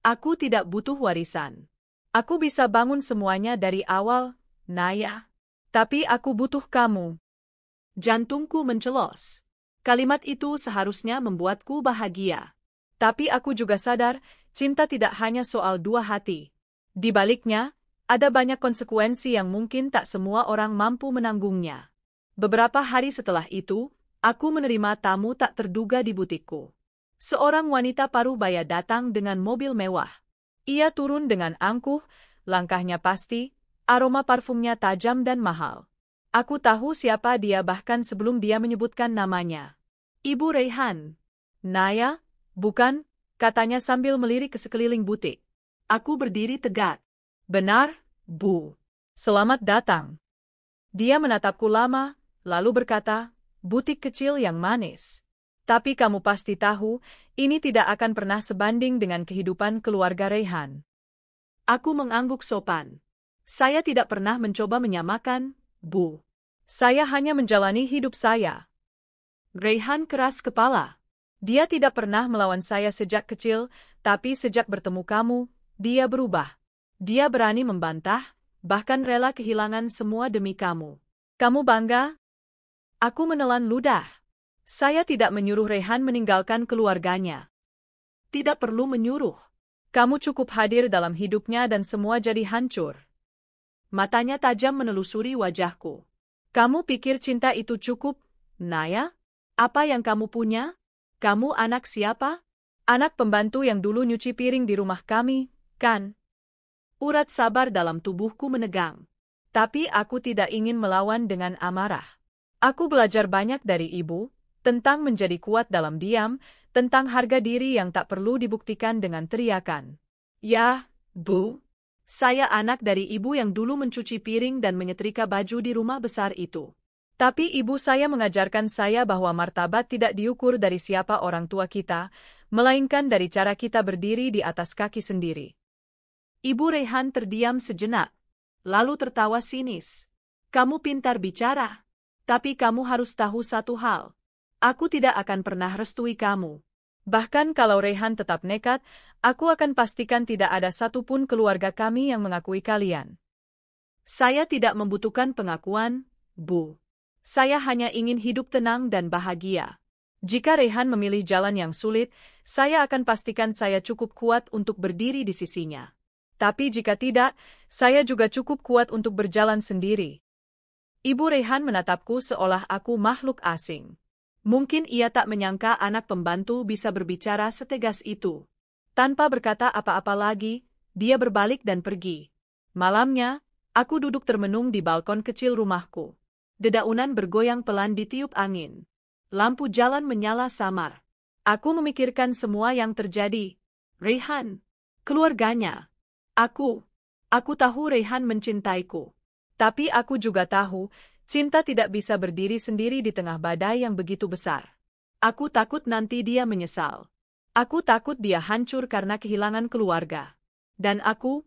Aku tidak butuh warisan. Aku bisa bangun semuanya dari awal, Naya. Tapi aku butuh kamu. Jantungku mencelos. Kalimat itu seharusnya membuatku bahagia. Tapi aku juga sadar, cinta tidak hanya soal dua hati. Di baliknya, ada banyak konsekuensi yang mungkin tak semua orang mampu menanggungnya. Beberapa hari setelah itu, aku menerima tamu tak terduga di butikku. Seorang wanita parubaya datang dengan mobil mewah. Ia turun dengan angkuh, langkahnya pasti, aroma parfumnya tajam dan mahal. Aku tahu siapa dia bahkan sebelum dia menyebutkan namanya. Ibu Rehan. Naya, bukan, katanya sambil melirik ke sekeliling butik. Aku berdiri tegak. Benar, Bu. Selamat datang. Dia menatapku lama, lalu berkata, butik kecil yang manis. Tapi kamu pasti tahu, ini tidak akan pernah sebanding dengan kehidupan keluarga Raihan. Aku mengangguk sopan. Saya tidak pernah mencoba menyamakan, Bu. Saya hanya menjalani hidup saya. Raihan keras kepala. Dia tidak pernah melawan saya sejak kecil, tapi sejak bertemu kamu, dia berubah. Dia berani membantah, bahkan rela kehilangan semua demi kamu. Kamu bangga? Aku menelan ludah. Saya tidak menyuruh Raihan meninggalkan keluarganya. Tidak perlu menyuruh. Kamu cukup hadir dalam hidupnya dan semua jadi hancur. Matanya tajam menelusuri wajahku. Kamu pikir cinta itu cukup, Naya? Apa yang kamu punya? Kamu anak siapa? Anak pembantu yang dulu nyuci piring di rumah kami, kan? Urat sabar dalam tubuhku menegang. Tapi aku tidak ingin melawan dengan amarah. Aku belajar banyak dari ibu, tentang menjadi kuat dalam diam, tentang harga diri yang tak perlu dibuktikan dengan teriakan. Ya, Bu. Saya anak dari ibu yang dulu mencuci piring dan menyetrika baju di rumah besar itu. Tapi ibu saya mengajarkan saya bahwa martabat tidak diukur dari siapa orang tua kita, melainkan dari cara kita berdiri di atas kaki sendiri. Ibu Raihan terdiam sejenak, lalu tertawa sinis. Kamu pintar bicara, tapi kamu harus tahu satu hal. Aku tidak akan pernah restui kamu. Bahkan kalau Raihan tetap nekat, aku akan pastikan tidak ada satupun keluarga kami yang mengakui kalian. Saya tidak membutuhkan pengakuan, Bu. Saya hanya ingin hidup tenang dan bahagia. Jika Raihan memilih jalan yang sulit, saya akan pastikan saya cukup kuat untuk berdiri di sisinya. Tapi jika tidak, saya juga cukup kuat untuk berjalan sendiri. Ibu Raihan menatapku seolah aku makhluk asing. Mungkin ia tak menyangka anak pembantu bisa berbicara setegas itu. Tanpa berkata apa-apa lagi, dia berbalik dan pergi. Malamnya, aku duduk termenung di balkon kecil rumahku. Dedaunan bergoyang pelan ditiup angin. Lampu jalan menyala samar. Aku memikirkan semua yang terjadi. Raihan, keluarganya. Aku tahu Raihan mencintaiku. Tapi aku juga tahu, cinta tidak bisa berdiri sendiri di tengah badai yang begitu besar. Aku takut nanti dia menyesal. Aku takut dia hancur karena kehilangan keluarga. Dan aku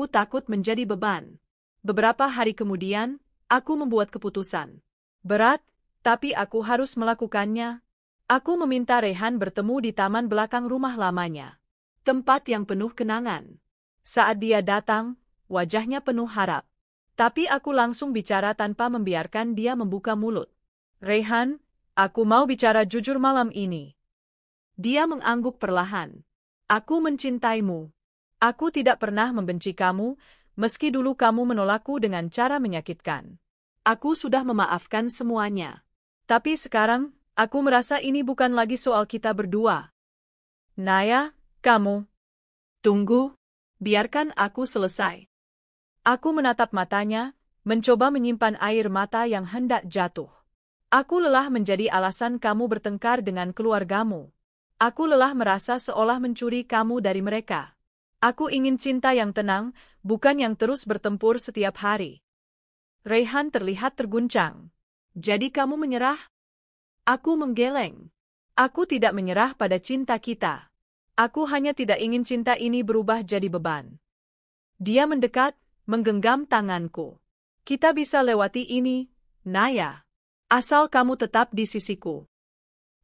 takut menjadi beban. Beberapa hari kemudian, aku membuat keputusan. Berat, tapi aku harus melakukannya. Aku meminta Raihan bertemu di taman belakang rumah lamanya. Tempat yang penuh kenangan. Saat dia datang, wajahnya penuh harap. Tapi aku langsung bicara tanpa membiarkan dia membuka mulut. Raihan, aku mau bicara jujur malam ini. Dia mengangguk perlahan. Aku mencintaimu. Aku tidak pernah membenci kamu, meski dulu kamu menolakku dengan cara menyakitkan. Aku sudah memaafkan semuanya. Tapi sekarang, aku merasa ini bukan lagi soal kita berdua. Naya, kamu. Tunggu, biarkan aku selesai. Aku menatap matanya, mencoba menyimpan air mata yang hendak jatuh. Aku lelah menjadi alasan kamu bertengkar dengan keluargamu. Aku lelah merasa seolah mencuri kamu dari mereka. Aku ingin cinta yang tenang, bukan yang terus bertempur setiap hari. Raihan terlihat terguncang. Jadi kamu menyerah? Aku menggeleng. Aku tidak menyerah pada cinta kita. Aku hanya tidak ingin cinta ini berubah jadi beban. Dia mendekat, menggenggam tanganku. Kita bisa lewati ini, Naya. Asal kamu tetap di sisiku.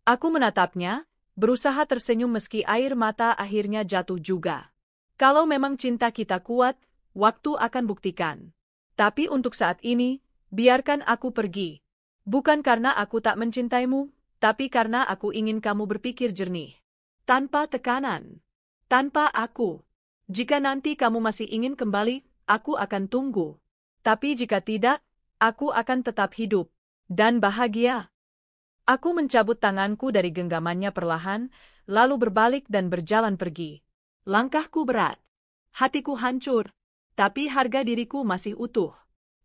Aku menatapnya, berusaha tersenyum meski air mata akhirnya jatuh juga. Kalau memang cinta kita kuat, waktu akan buktikan. Tapi untuk saat ini, biarkan aku pergi. Bukan karena aku tak mencintaimu, tapi karena aku ingin kamu berpikir jernih. Tanpa tekanan. Tanpa aku. Jika nanti kamu masih ingin kembali, aku akan tunggu. Tapi jika tidak, aku akan tetap hidup. Dan bahagia. Aku mencabut tanganku dari genggamannya perlahan, lalu berbalik dan berjalan pergi. Langkahku berat. Hatiku hancur. Tapi harga diriku masih utuh.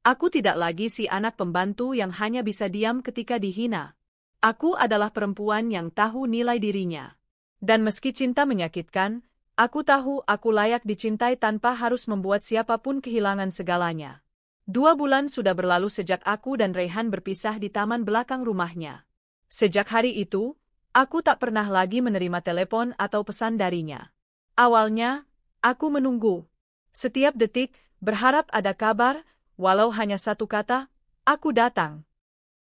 Aku tidak lagi si anak pembantu yang hanya bisa diam ketika dihina. Aku adalah perempuan yang tahu nilai dirinya. Dan meski cinta menyakitkan, aku tahu aku layak dicintai tanpa harus membuat siapapun kehilangan segalanya. 2 bulan sudah berlalu sejak aku dan Raihan berpisah di taman belakang rumahnya. Sejak hari itu, Aku tak pernah lagi menerima telepon atau pesan darinya. Awalnya, aku menunggu. Setiap detik, berharap ada kabar, walau hanya satu kata, aku datang.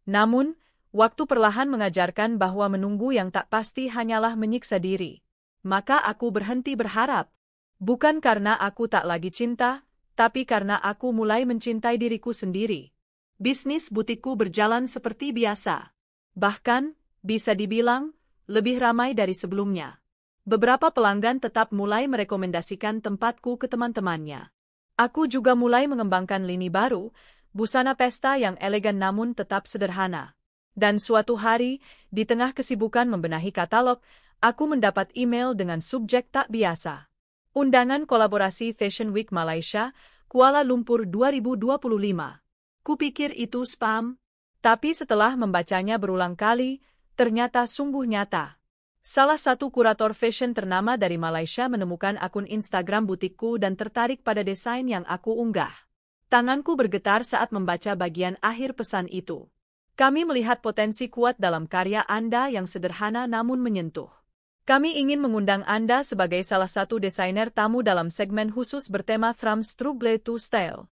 Namun, waktu perlahan mengajarkan bahwa menunggu yang tak pasti hanyalah menyiksa diri. Maka aku berhenti berharap. Bukan karena aku tak lagi cinta, tapi karena aku mulai mencintai diriku sendiri. Bisnis butikku berjalan seperti biasa. Bahkan, bisa dibilang, lebih ramai dari sebelumnya. Beberapa pelanggan tetap mulai merekomendasikan tempatku ke teman-temannya. Aku juga mulai mengembangkan lini baru, busana pesta yang elegan namun tetap sederhana. Dan suatu hari, di tengah kesibukan membenahi katalog, aku mendapat email dengan subjek tak biasa. Undangan kolaborasi Fashion Week Malaysia, Kuala Lumpur 2025. Kupikir itu spam, tapi setelah membacanya berulang kali, ternyata sungguh nyata. Salah satu kurator fashion ternama dari Malaysia menemukan akun Instagram butikku dan tertarik pada desain yang aku unggah. Tanganku bergetar saat membaca bagian akhir pesan itu. Kami melihat potensi kuat dalam karya Anda yang sederhana namun menyentuh. Kami ingin mengundang Anda sebagai salah satu desainer tamu dalam segmen khusus bertema From Struggle to Style.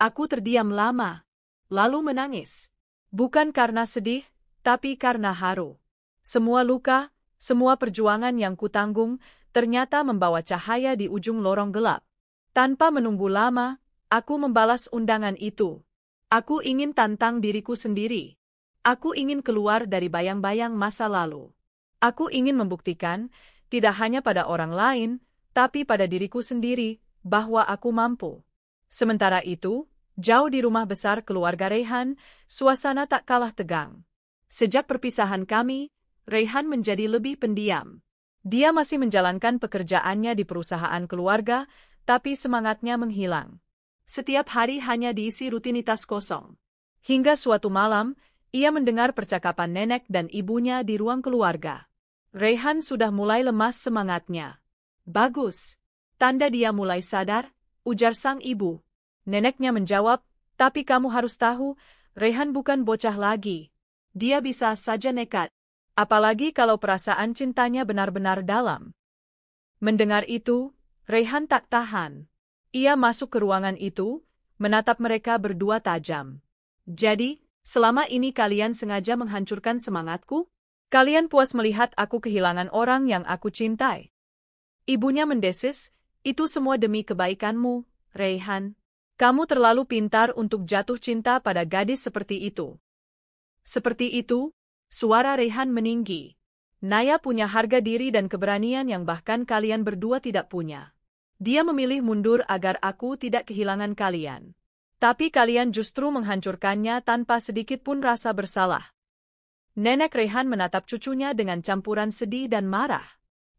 Aku terdiam lama, lalu menangis. Bukan karena sedih, tapi karena haru. Semua luka, semua perjuangan yang kutanggung, ternyata membawa cahaya di ujung lorong gelap. Tanpa menunggu lama, aku membalas undangan itu. Aku ingin tantang diriku sendiri. Aku ingin keluar dari bayang-bayang masa lalu. Aku ingin membuktikan, tidak hanya pada orang lain, tapi pada diriku sendiri, bahwa aku mampu. Sementara itu, jauh di rumah besar keluarga Rehan, suasana tak kalah tegang. Sejak perpisahan kami, Rehan menjadi lebih pendiam. Dia masih menjalankan pekerjaannya di perusahaan keluarga, tapi semangatnya menghilang. Setiap hari hanya diisi rutinitas kosong. Hingga suatu malam, ia mendengar percakapan nenek dan ibunya di ruang keluarga. Rehan sudah mulai lemas semangatnya. Bagus. Tanda dia mulai sadar, ujar sang ibu. Neneknya menjawab, tapi kamu harus tahu, Rehan bukan bocah lagi. Dia bisa saja nekat. Apalagi kalau perasaan cintanya benar-benar dalam. Mendengar itu, Rehan tak tahan. Ia masuk ke ruangan itu, menatap mereka berdua tajam. Jadi, selama ini kalian sengaja menghancurkan semangatku? Kalian puas melihat aku kehilangan orang yang aku cintai? Ibunya mendesis, itu semua demi kebaikanmu, Rehan. Kamu terlalu pintar untuk jatuh cinta pada gadis seperti itu. Seperti itu, suara Rehan meninggi. Naya punya harga diri dan keberanian yang bahkan kalian berdua tidak punya. Dia memilih mundur agar aku tidak kehilangan kalian. Tapi kalian justru menghancurkannya tanpa sedikit pun rasa bersalah. Nenek Rehan menatap cucunya dengan campuran sedih dan marah.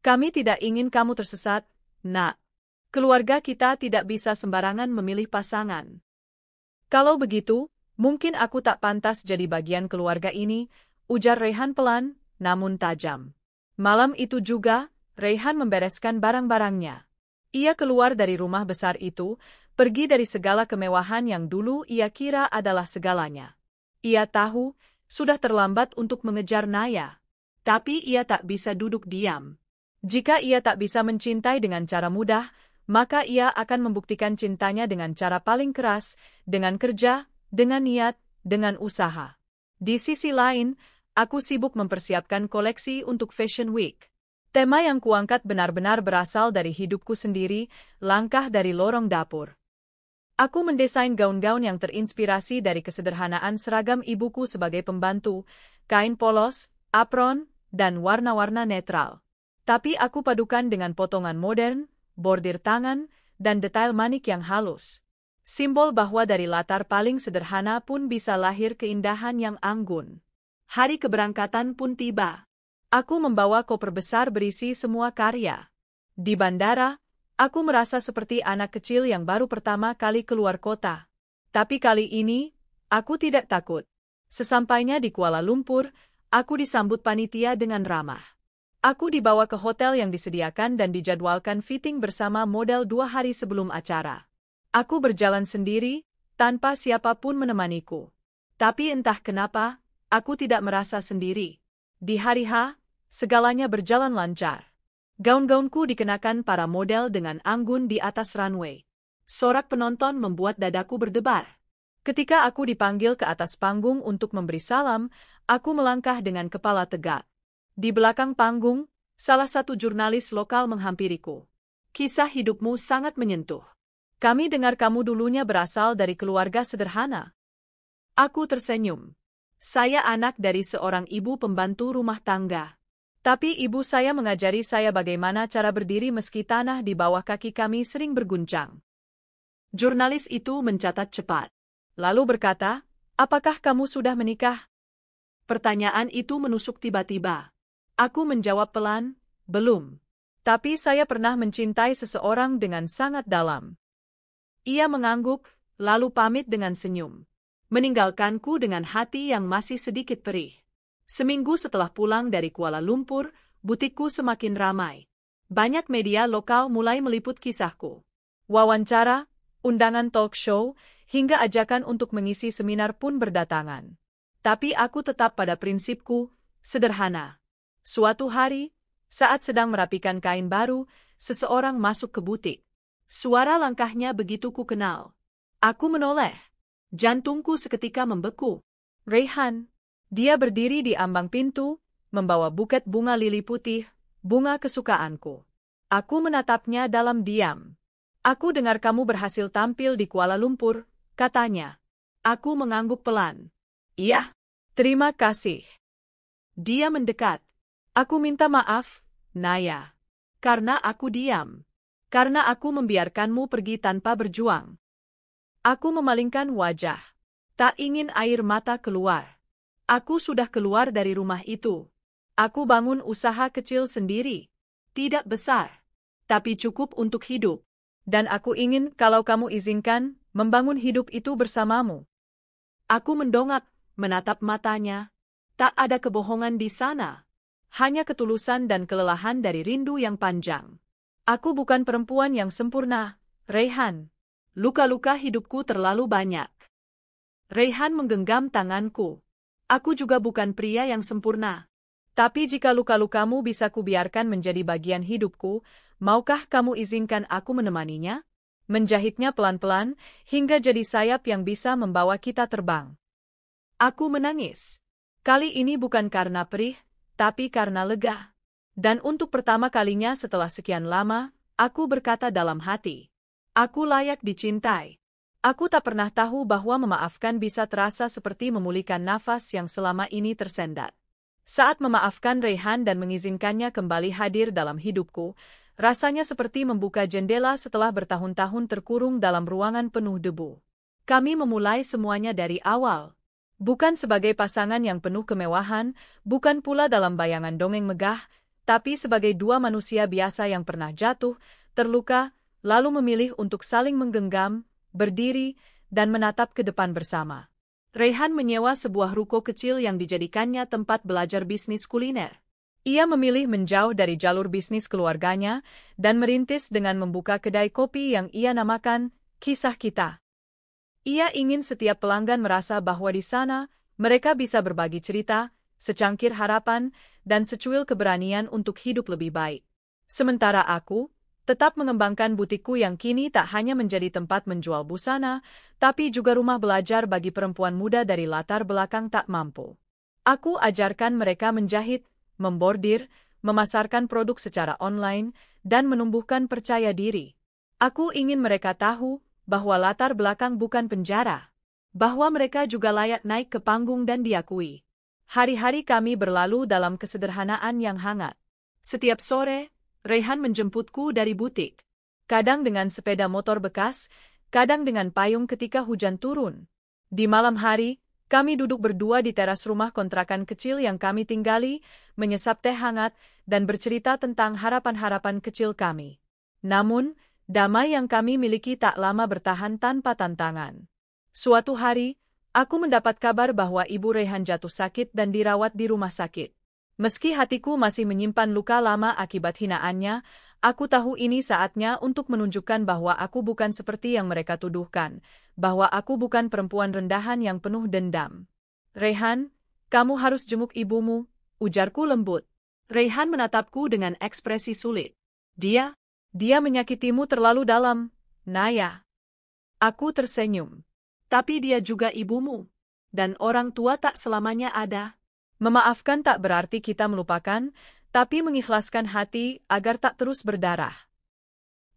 Kami tidak ingin kamu tersesat, Nak. Keluarga kita tidak bisa sembarangan memilih pasangan. Kalau begitu, mungkin aku tak pantas jadi bagian keluarga ini, ujar Rehan pelan, namun tajam. Malam itu juga, Rehan membereskan barang-barangnya. Ia keluar dari rumah besar itu, pergi dari segala kemewahan yang dulu ia kira adalah segalanya. Ia tahu, sudah terlambat untuk mengejar Naya. Tapi ia tak bisa duduk diam. Jika ia tak bisa mencintai dengan cara mudah, maka ia akan membuktikan cintanya dengan cara paling keras, dengan kerja, dengan niat, dengan usaha. Di sisi lain, aku sibuk mempersiapkan koleksi untuk Fashion Week. Tema yang kuangkat benar-benar berasal dari hidupku sendiri, langkah dari lorong dapur. Aku mendesain gaun-gaun yang terinspirasi dari kesederhanaan seragam ibuku sebagai pembantu, kain polos, apron, dan warna-warna netral. Tapi aku padukan dengan potongan modern, bordir tangan, dan detail manik yang halus. Simbol bahwa dari latar paling sederhana pun bisa lahir keindahan yang anggun. Hari keberangkatan pun tiba. Aku membawa koper besar berisi semua karya. Di bandara, aku merasa seperti anak kecil yang baru pertama kali keluar kota. Tapi kali ini, aku tidak takut. Sesampainya di Kuala Lumpur, aku disambut panitia dengan ramah. Aku dibawa ke hotel yang disediakan dan dijadwalkan fitting bersama model 2 hari sebelum acara. Aku berjalan sendiri, tanpa siapapun menemaniku. Tapi entah kenapa, aku tidak merasa sendiri. Di hari H, segalanya berjalan lancar. Gaun-gaunku dikenakan para model dengan anggun di atas runway. Sorak penonton membuat dadaku berdebar. Ketika aku dipanggil ke atas panggung untuk memberi salam, aku melangkah dengan kepala tegak. Di belakang panggung, salah satu jurnalis lokal menghampiriku. Kisah hidupmu sangat menyentuh. Kami dengar kamu dulunya berasal dari keluarga sederhana. Aku tersenyum. Saya anak dari seorang ibu pembantu rumah tangga. Tapi ibu saya mengajari saya bagaimana cara berdiri meski tanah di bawah kaki kami sering berguncang. Jurnalis itu mencatat cepat. Lalu berkata, apakah kamu sudah menikah? Pertanyaan itu menusuk tiba-tiba. Aku menjawab pelan, belum. Tapi saya pernah mencintai seseorang dengan sangat dalam. Ia mengangguk, lalu pamit dengan senyum. Meninggalkanku dengan hati yang masih sedikit perih. Seminggu setelah pulang dari Kuala Lumpur, butikku semakin ramai. Banyak media lokal mulai meliput kisahku. Wawancara, undangan talk show, hingga ajakan untuk mengisi seminar pun berdatangan. Tapi aku tetap pada prinsipku, sederhana. Suatu hari, saat sedang merapikan kain baru, seseorang masuk ke butik. Suara langkahnya begitu ku kenal. Aku menoleh. Jantungku seketika membeku. Rayhan. Dia berdiri di ambang pintu, membawa buket bunga lili putih, bunga kesukaanku. Aku menatapnya dalam diam. Aku dengar kamu berhasil tampil di Kuala Lumpur, katanya. Aku mengangguk pelan. Iya. Terima kasih. Dia mendekat. Aku minta maaf, Naya. Karena aku diam. Karena aku membiarkanmu pergi tanpa berjuang. Aku memalingkan wajah. Tak ingin air mata keluar. Aku sudah keluar dari rumah itu. Aku bangun usaha kecil sendiri. Tidak besar. Tapi cukup untuk hidup. Dan aku ingin, kalau kamu izinkan, membangun hidup itu bersamamu. Aku mendongak, menatap matanya. Tak ada kebohongan di sana. Hanya ketulusan dan kelelahan dari rindu yang panjang. Aku bukan perempuan yang sempurna, Rayhan. Luka-luka hidupku terlalu banyak. Rayhan menggenggam tanganku. Aku juga bukan pria yang sempurna. Tapi jika luka-lukamu bisa kubiarkan menjadi bagian hidupku, maukah kamu izinkan aku menemaninya? Menjahitnya pelan-pelan, hingga jadi sayap yang bisa membawa kita terbang. Aku menangis. Kali ini bukan karena perih, tapi karena lega. Dan untuk pertama kalinya setelah sekian lama, aku berkata dalam hati, aku layak dicintai. Aku tak pernah tahu bahwa memaafkan bisa terasa seperti memulihkan nafas yang selama ini tersendat. Saat memaafkan Rayhan dan mengizinkannya kembali hadir dalam hidupku, rasanya seperti membuka jendela setelah bertahun-tahun terkurung dalam ruangan penuh debu. Kami memulai semuanya dari awal. Bukan sebagai pasangan yang penuh kemewahan, bukan pula dalam bayangan dongeng megah, tapi sebagai dua manusia biasa yang pernah jatuh, terluka, lalu memilih untuk saling menggenggam, berdiri, dan menatap ke depan bersama. Rayhan menyewa sebuah ruko kecil yang dijadikannya tempat belajar bisnis kuliner. Ia memilih menjauh dari jalur bisnis keluarganya dan merintis dengan membuka kedai kopi yang ia namakan Kisah Kita. Ia ingin setiap pelanggan merasa bahwa di sana mereka bisa berbagi cerita, secangkir harapan, dan secuil keberanian untuk hidup lebih baik. Sementara aku tetap mengembangkan butikku yang kini tak hanya menjadi tempat menjual busana, tapi juga rumah belajar bagi perempuan muda dari latar belakang tak mampu. Aku ajarkan mereka menjahit, membordir, memasarkan produk secara online, dan menumbuhkan percaya diri. Aku ingin mereka tahu bahwa latar belakang bukan penjara, bahwa mereka juga layak naik ke panggung dan diakui. Hari-hari kami berlalu dalam kesederhanaan yang hangat. Setiap sore, Rayhan menjemputku dari butik. Kadang dengan sepeda motor bekas, kadang dengan payung ketika hujan turun. Di malam hari, kami duduk berdua di teras rumah kontrakan kecil yang kami tinggali, menyesap teh hangat, dan bercerita tentang harapan-harapan kecil kami. Namun, damai yang kami miliki tak lama bertahan tanpa tantangan. Suatu hari, aku mendapat kabar bahwa ibu Rayhan jatuh sakit dan dirawat di rumah sakit. Meski hatiku masih menyimpan luka lama akibat hinaannya, aku tahu ini saatnya untuk menunjukkan bahwa aku bukan seperti yang mereka tuduhkan, bahwa aku bukan perempuan rendahan yang penuh dendam. Rayhan, kamu harus jenguk ibumu, ujarku lembut. Raihan menatapku dengan ekspresi sulit. Dia menyakitimu terlalu dalam, Naya. Aku tersenyum. Tapi dia juga ibumu. Dan orang tua tak selamanya ada. Memaafkan tak berarti kita melupakan, tapi mengikhlaskan hati agar tak terus berdarah.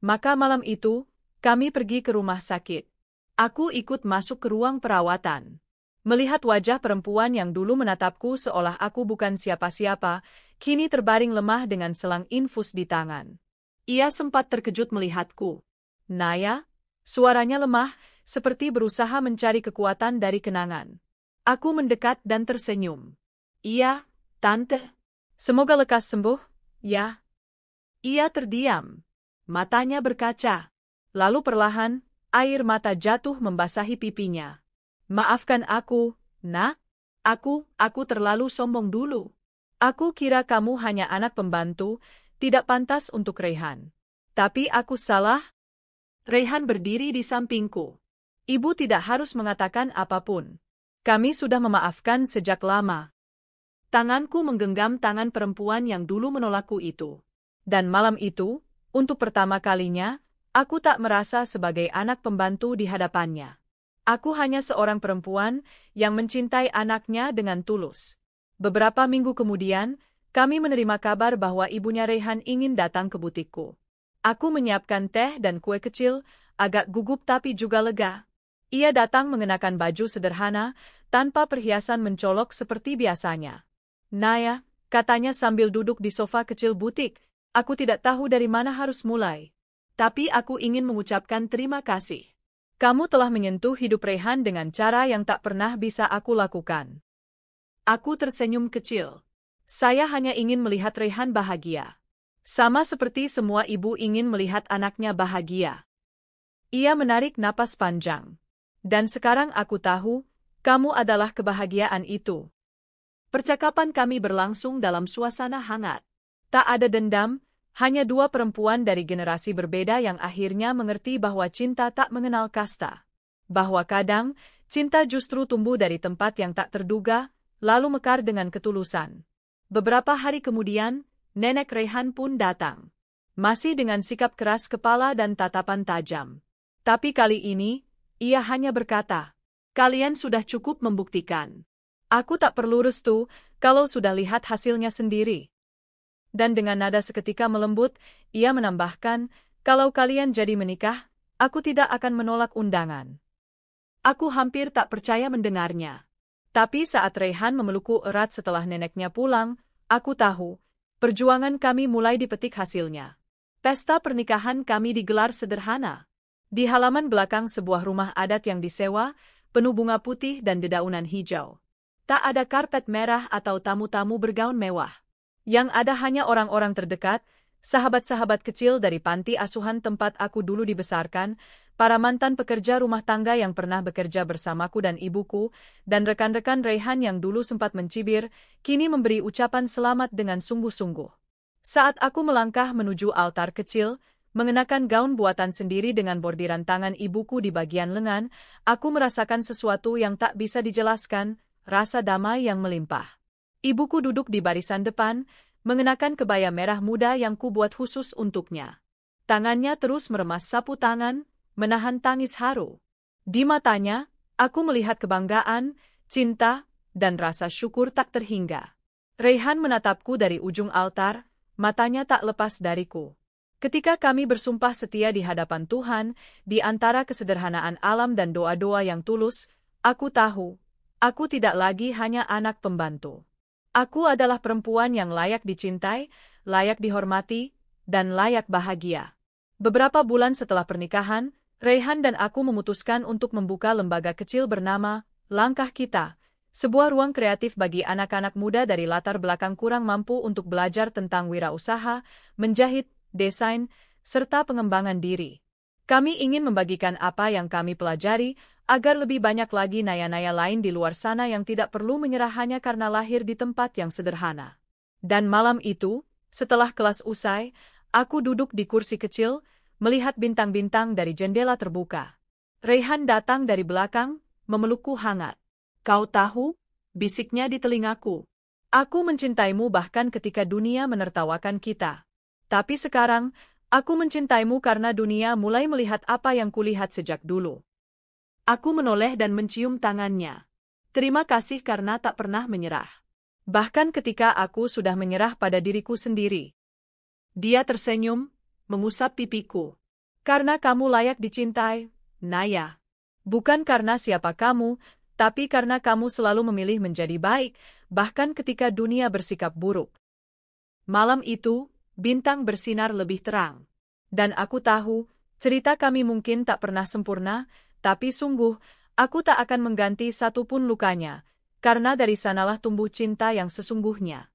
Maka malam itu, kami pergi ke rumah sakit. Aku ikut masuk ke ruang perawatan. Melihat wajah perempuan yang dulu menatapku seolah aku bukan siapa-siapa, kini terbaring lemah dengan selang infus di tangan. Ia sempat terkejut melihatku. Naya, suaranya lemah, seperti berusaha mencari kekuatan dari kenangan. Aku mendekat dan tersenyum. Iya, Tante. Semoga lekas sembuh, ya. Ia terdiam. Matanya berkaca. Lalu perlahan, air mata jatuh membasahi pipinya. Maafkan aku, Nak. Aku terlalu sombong dulu. Aku kira kamu hanya anak pembantu, tidak pantas untuk Raihan. Tapi aku salah. Raihan berdiri di sampingku. Ibu tidak harus mengatakan apapun. Kami sudah memaafkan sejak lama. Tanganku menggenggam tangan perempuan yang dulu menolakku itu. Dan malam itu, untuk pertama kalinya, aku tak merasa sebagai anak pembantu di hadapannya. Aku hanya seorang perempuan yang mencintai anaknya dengan tulus. Beberapa minggu kemudian, kami menerima kabar bahwa ibunya Raihan ingin datang ke butikku. Aku menyiapkan teh dan kue kecil, agak gugup tapi juga lega. Ia datang mengenakan baju sederhana, tanpa perhiasan mencolok seperti biasanya. Naya, katanya sambil duduk di sofa kecil butik, aku tidak tahu dari mana harus mulai. Tapi aku ingin mengucapkan terima kasih. Kamu telah menyentuh hidup Raihan dengan cara yang tak pernah bisa aku lakukan. Aku tersenyum kecil. Saya hanya ingin melihat Raihan bahagia. Sama seperti semua ibu ingin melihat anaknya bahagia. Ia menarik napas panjang. Dan sekarang aku tahu, kamu adalah kebahagiaan itu. Percakapan kami berlangsung dalam suasana hangat. Tak ada dendam, hanya dua perempuan dari generasi berbeda yang akhirnya mengerti bahwa cinta tak mengenal kasta. Bahwa kadang, cinta justru tumbuh dari tempat yang tak terduga, lalu mekar dengan ketulusan. Beberapa hari kemudian, nenek Raihan pun datang. Masih dengan sikap keras kepala dan tatapan tajam. Tapi kali ini, ia hanya berkata, "Kalian sudah cukup membuktikan. Aku tak perlu restu kalau sudah lihat hasilnya sendiri." Dan dengan nada seketika melembut, ia menambahkan, "Kalau kalian jadi menikah, aku tidak akan menolak undangan." Aku hampir tak percaya mendengarnya. Tapi saat Raihan memelukku erat setelah neneknya pulang, aku tahu, perjuangan kami mulai dipetik hasilnya. Pesta pernikahan kami digelar sederhana. Di halaman belakang sebuah rumah adat yang disewa, penuh bunga putih dan dedaunan hijau. Tak ada karpet merah atau tamu-tamu bergaun mewah. Yang ada hanya orang-orang terdekat, sahabat-sahabat kecil dari panti asuhan tempat aku dulu dibesarkan, para mantan pekerja rumah tangga yang pernah bekerja bersamaku dan ibuku, dan rekan-rekan Raihan yang dulu sempat mencibir, kini memberi ucapan selamat dengan sungguh-sungguh. Saat aku melangkah menuju altar kecil, mengenakan gaun buatan sendiri dengan bordiran tangan ibuku di bagian lengan, aku merasakan sesuatu yang tak bisa dijelaskan, rasa damai yang melimpah. Ibuku duduk di barisan depan, mengenakan kebaya merah muda yang kubuat khusus untuknya. Tangannya terus meremas sapu tangan, menahan tangis haru. Di matanya, aku melihat kebanggaan, cinta, dan rasa syukur tak terhingga. Raihan menatapku dari ujung altar, matanya tak lepas dariku. Ketika kami bersumpah setia di hadapan Tuhan, di antara kesederhanaan alam dan doa-doa yang tulus, aku tahu, aku tidak lagi hanya anak pembantu. Aku adalah perempuan yang layak dicintai, layak dihormati, dan layak bahagia. Beberapa bulan setelah pernikahan, Raihan dan aku memutuskan untuk membuka lembaga kecil bernama Langkah Kita, sebuah ruang kreatif bagi anak-anak muda dari latar belakang kurang mampu untuk belajar tentang wirausaha, menjahit, desain, serta pengembangan diri. Kami ingin membagikan apa yang kami pelajari, agar lebih banyak lagi naya-naya lain di luar sana yang tidak perlu menyerah hanya karena lahir di tempat yang sederhana. Dan malam itu, setelah kelas usai, aku duduk di kursi kecil, melihat bintang-bintang dari jendela terbuka. Raihan datang dari belakang, memelukku hangat. "Kau tahu?" bisiknya di telingaku. Aku mencintaimu bahkan ketika dunia menertawakan kita. Tapi sekarang, aku mencintaimu karena dunia mulai melihat apa yang kulihat sejak dulu. Aku menoleh dan mencium tangannya. Terima kasih karena tak pernah menyerah. Bahkan ketika aku sudah menyerah pada diriku sendiri. Dia tersenyum, mengusap pipiku. Karena kamu layak dicintai, Naya. Bukan karena siapa kamu, tapi karena kamu selalu memilih menjadi baik, bahkan ketika dunia bersikap buruk. Malam itu, bintang bersinar lebih terang. Dan aku tahu, cerita kami mungkin tak pernah sempurna, tapi sungguh, aku tak akan mengganti satupun lukanya, karena dari sanalah tumbuh cinta yang sesungguhnya.